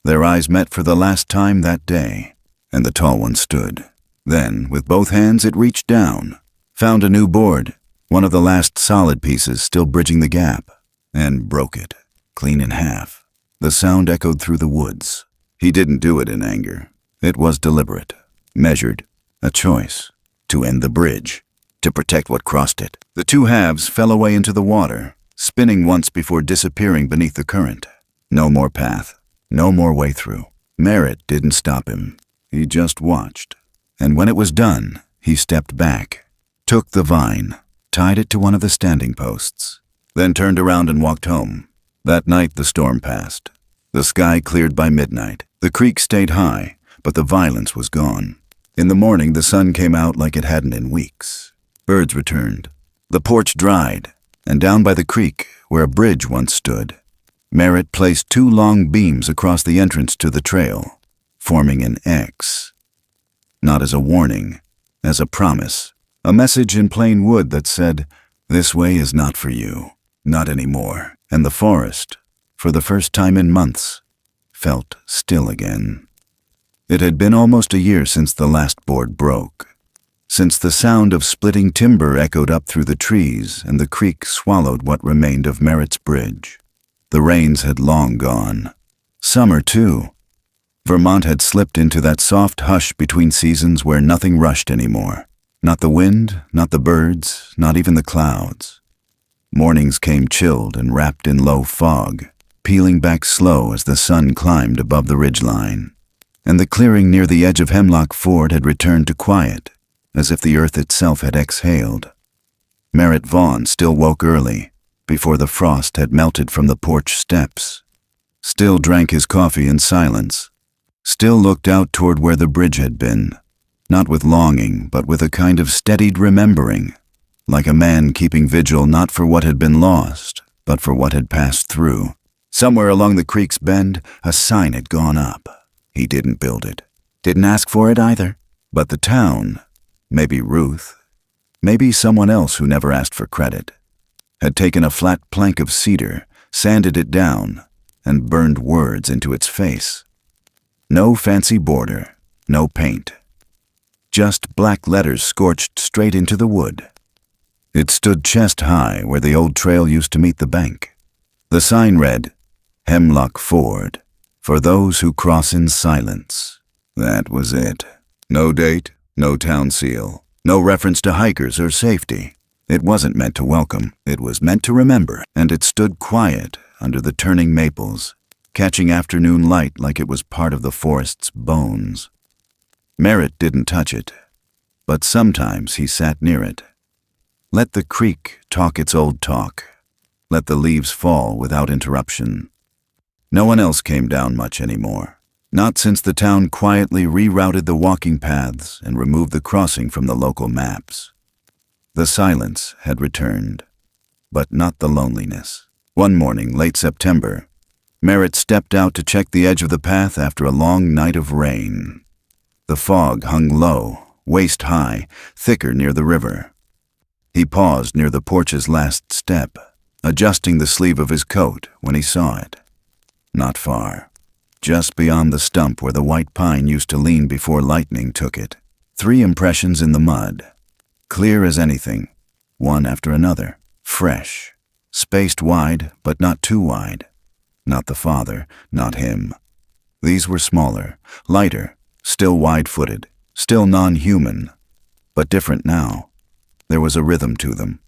Their eyes met for the last time that day, and the tall one stood. Then, with both hands, it reached down, found a new board, one of the last solid pieces still bridging the gap, and broke it, clean in half. The sound echoed through the woods. He didn't do it in anger. It was deliberate, measured, a choice, to end the bridge, to protect what crossed it. The two halves fell away into the water, spinning once before disappearing beneath the current. No more path, no more way through. Merritt didn't stop him. He just watched. And when it was done, he stepped back, took the vine, tied it to one of the standing posts, then turned around and walked home. That night the storm passed. The sky cleared by midnight. The creek stayed high, but the violence was gone. In the morning, the sun came out like it hadn't in weeks. Birds returned. The porch dried, and down by the creek, where a bridge once stood, Merritt placed two long beams across the entrance to the trail, forming an X. Not as a warning, as a promise, a message in plain wood that said, "This way is not for you, not anymore." And the forest, for the first time in months, felt still again. It had been almost a year since the last board broke, since the sound of splitting timber echoed up through the trees and the creek swallowed what remained of Merritt's bridge. The rains had long gone. Summer, too. Vermont had slipped into that soft hush between seasons where nothing rushed anymore. Not the wind, not the birds, not even the clouds. Mornings came chilled and wrapped in low fog, peeling back slow as the sun climbed above the ridgeline. And the clearing near the edge of Hemlock Ford had returned to quiet, as if the earth itself had exhaled. Merritt Vaughn still woke early, before the frost had melted from the porch steps, still drank his coffee in silence, still looked out toward where the bridge had been, not with longing, but with a kind of steadied remembering, like a man keeping vigil not for what had been lost, but for what had passed through. Somewhere along the creek's bend, a sign had gone up. He didn't build it, didn't ask for it either. But the town, maybe Ruth, maybe someone else who never asked for credit, had taken a flat plank of cedar, sanded it down, and burned words into its face. No fancy border, no paint. Just black letters scorched straight into the wood. It stood chest high where the old trail used to meet the bank. The sign read, Hemlock Ford, for those who cross in silence. That was it. No date, no town seal, no reference to hikers or safety. It wasn't meant to welcome, it was meant to remember, and it stood quiet under the turning maples, catching afternoon light like it was part of the forest's bones. Merritt didn't touch it, but sometimes he sat near it. Let the creek talk its old talk. Let the leaves fall without interruption. No one else came down much anymore, not since the town quietly rerouted the walking paths and removed the crossing from the local maps. The silence had returned, but not the loneliness. One morning, late September, Merritt stepped out to check the edge of the path after a long night of rain. The fog hung low, waist high, thicker near the river. He paused near the porch's last step, adjusting the sleeve of his coat when he saw it. Not far, just beyond the stump where the white pine used to lean before lightning took it. 3 impressions in the mud, clear as anything, one after another, fresh, spaced wide but not too wide. Not the father, not him. These were smaller, lighter, still wide-footed, still non-human, but different now. There was a rhythm to them.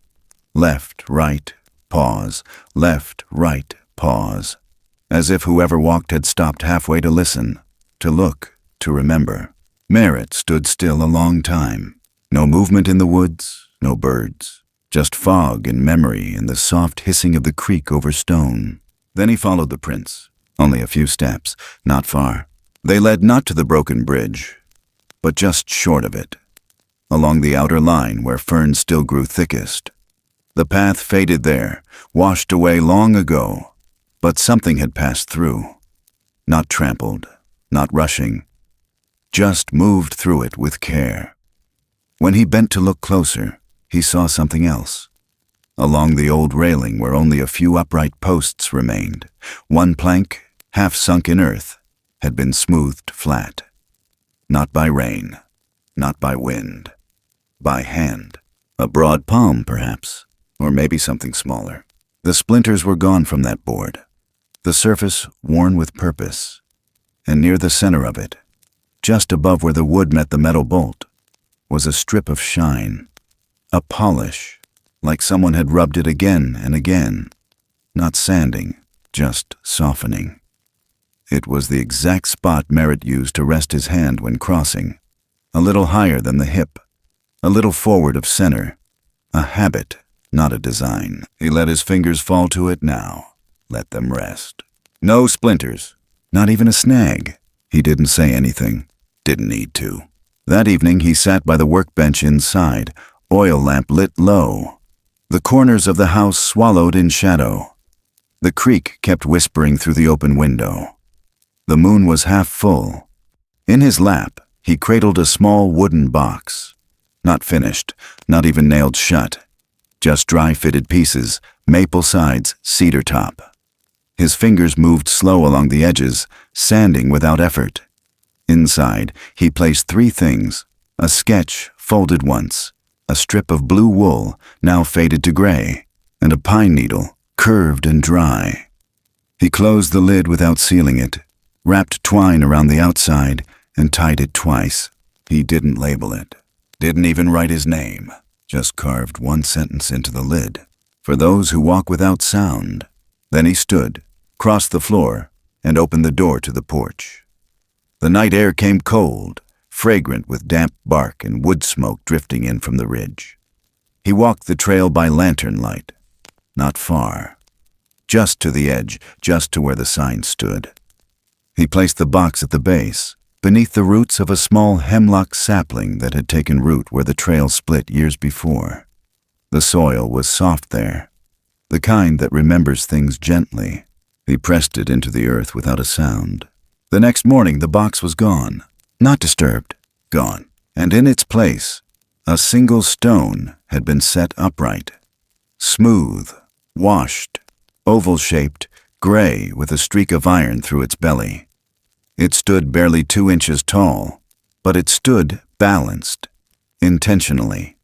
Left, right, pause, left, right, pause. As if whoever walked had stopped halfway to listen, to look, to remember. Merritt stood still a long time. No movement in the woods, no birds. Just fog and memory and the soft hissing of the creek over stone. Then he followed the prints. Only a few steps, not far. They led not to the broken bridge, but just short of it, along the outer line where ferns still grew thickest. The path faded there, washed away long ago, but something had passed through. Not trampled, not rushing, just moved through it with care. When he bent to look closer, he saw something else. Along the old railing where only a few upright posts remained, one plank, half sunk in earth, had been smoothed flat. Not by rain, not by wind, by hand. A broad palm, perhaps, or maybe something smaller. The splinters were gone from that board, the surface worn with purpose, and near the center of it, just above where the wood met the metal bolt, was a strip of shine, a polish, like someone had rubbed it again and again, not sanding, just softening. It was the exact spot Merritt used to rest his hand when crossing, a little higher than the hip, a little forward of center, a habit, not a design. He let his fingers fall to it now, let them rest. No splinters, not even a snag. He didn't say anything, didn't need to. That evening he sat by the workbench inside, oil lamp lit low. The corners of the house swallowed in shadow. The creek kept whispering through the open window. The moon was half full. In his lap, he cradled a small wooden box. Not finished, not even nailed shut. Just dry-fitted pieces, maple sides, cedar top. His fingers moved slow along the edges, sanding without effort. Inside, he placed 3 things: a sketch, folded once, a strip of blue wool, now faded to gray, and a pine needle, curved and dry. He closed the lid without sealing it, wrapped twine around the outside, and tied it twice. He didn't label it, didn't even write his name, just carved one sentence into the lid. For those who walk without sound. Then he stood, crossed the floor, and opened the door to the porch. The night air came cold, fragrant with damp bark and wood smoke drifting in from the ridge. He walked the trail by lantern light. Not far. Just to the edge, just to where the sign stood. He placed the box at the base, beneath the roots of a small hemlock sapling that had taken root where the trail split years before. The soil was soft there, the kind that remembers things gently. He pressed it into the earth without a sound. The next morning the box was gone, not disturbed, gone. And in its place, a single stone had been set upright, smooth, washed, oval-shaped, gray with a streak of iron through its belly. It stood barely 2 inches tall, but it stood balanced, intentionally,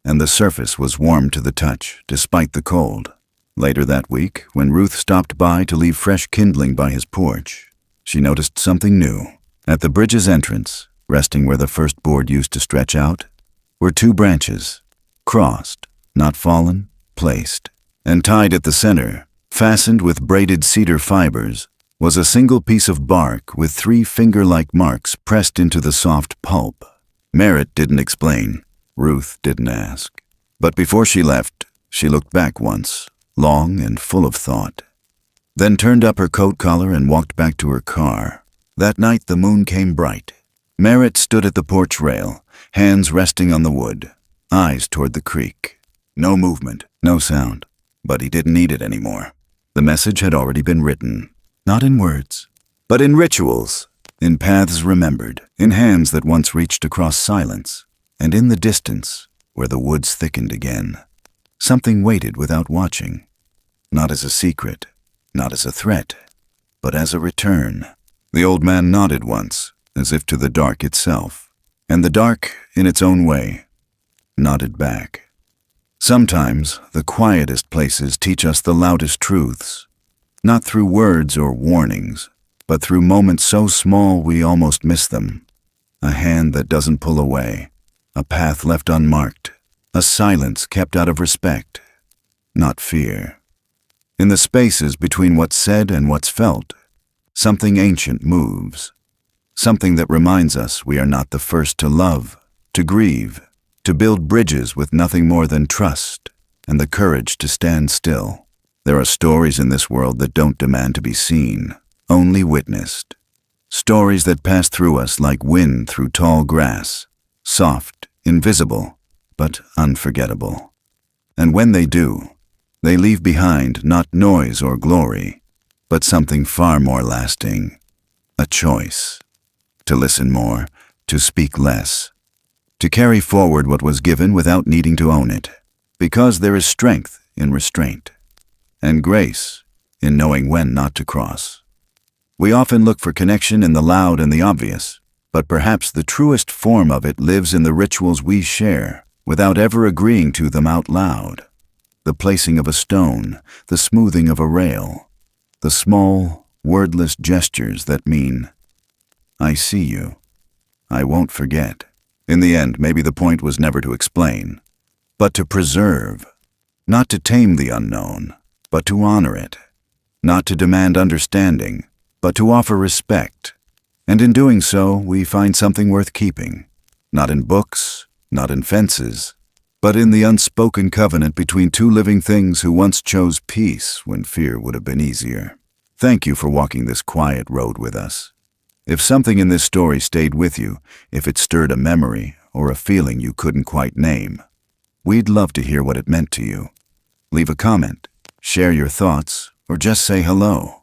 and the surface was warm to the touch despite the cold. Later that week, when Ruth stopped by to leave fresh kindling by his porch, she noticed something new. At the bridge's entrance, resting where the first board used to stretch out, were two branches, crossed, not fallen, placed, and tied at the center, fastened with braided cedar fibers, was a single piece of bark with 3 finger-like marks pressed into the soft pulp. Merritt didn't explain. Ruth didn't ask. But before she left, she looked back once, long and full of thought, then turned up her coat collar and walked back to her car. That night the moon came bright. Merritt stood at the porch rail, hands resting on the wood, eyes toward the creek. No movement, no sound, but he didn't need it anymore. The message had already been written, not in words, but in rituals, in paths remembered, in hands that once reached across silence, and in the distance, where the woods thickened again. Something waited without watching, not as a secret, not as a threat, but as a return. The old man nodded once, as if to the dark itself, and the dark, in its own way, nodded back. Sometimes the quietest places teach us the loudest truths, not through words or warnings, but through moments so small we almost miss them. A hand that doesn't pull away, a path left unmarked, a silence kept out of respect, not fear. In the spaces between what's said and what's felt, something ancient moves, something that reminds us we are not the first to love, to grieve, to build bridges with nothing more than trust and the courage to stand still. There are stories in this world that don't demand to be seen, only witnessed. Stories that pass through us like wind through tall grass, soft, invisible, but unforgettable. And when they do, they leave behind not noise or glory, but something far more lasting, a choice. To listen more, to speak less, to carry forward what was given without needing to own it, because there is strength in restraint, and grace in knowing when not to cross. We often look for connection in the loud and the obvious, but perhaps the truest form of it lives in the rituals we share without ever agreeing to them out loud. The placing of a stone, the smoothing of a rail, the small, wordless gestures that mean, I see you, I won't forget. In the end, maybe the point was never to explain, but to preserve, not to tame the unknown, but to honor it, not to demand understanding, but to offer respect. And in doing so, we find something worth keeping, not in books, not in fences, but in the unspoken covenant between two living things who once chose peace when fear would have been easier. Thank you for walking this quiet road with us. If something in this story stayed with you, if it stirred a memory or a feeling you couldn't quite name, we'd love to hear what it meant to you. Leave a comment, share your thoughts, or just say hello.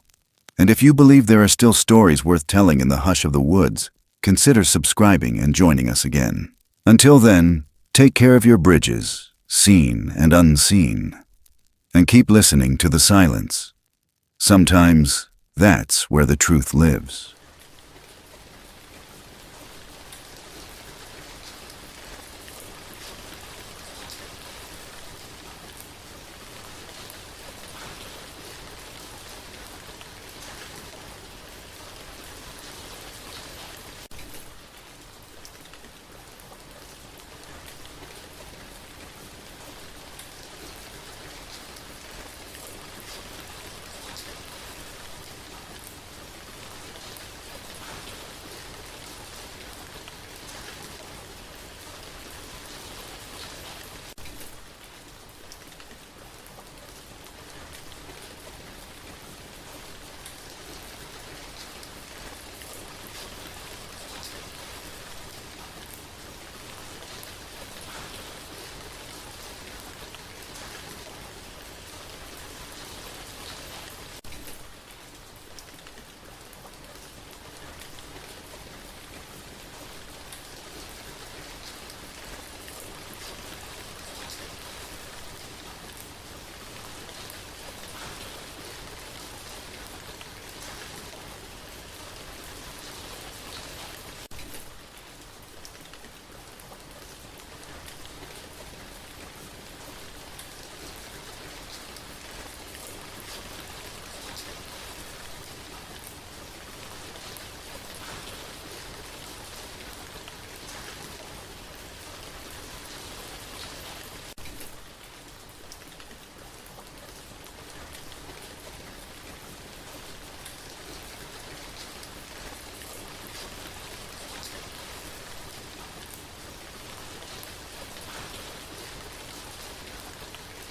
And if you believe there are still stories worth telling in the hush of the woods, consider subscribing and joining us again. Until then, take care of your bridges, seen and unseen, and keep listening to the silence. Sometimes that's where the truth lives.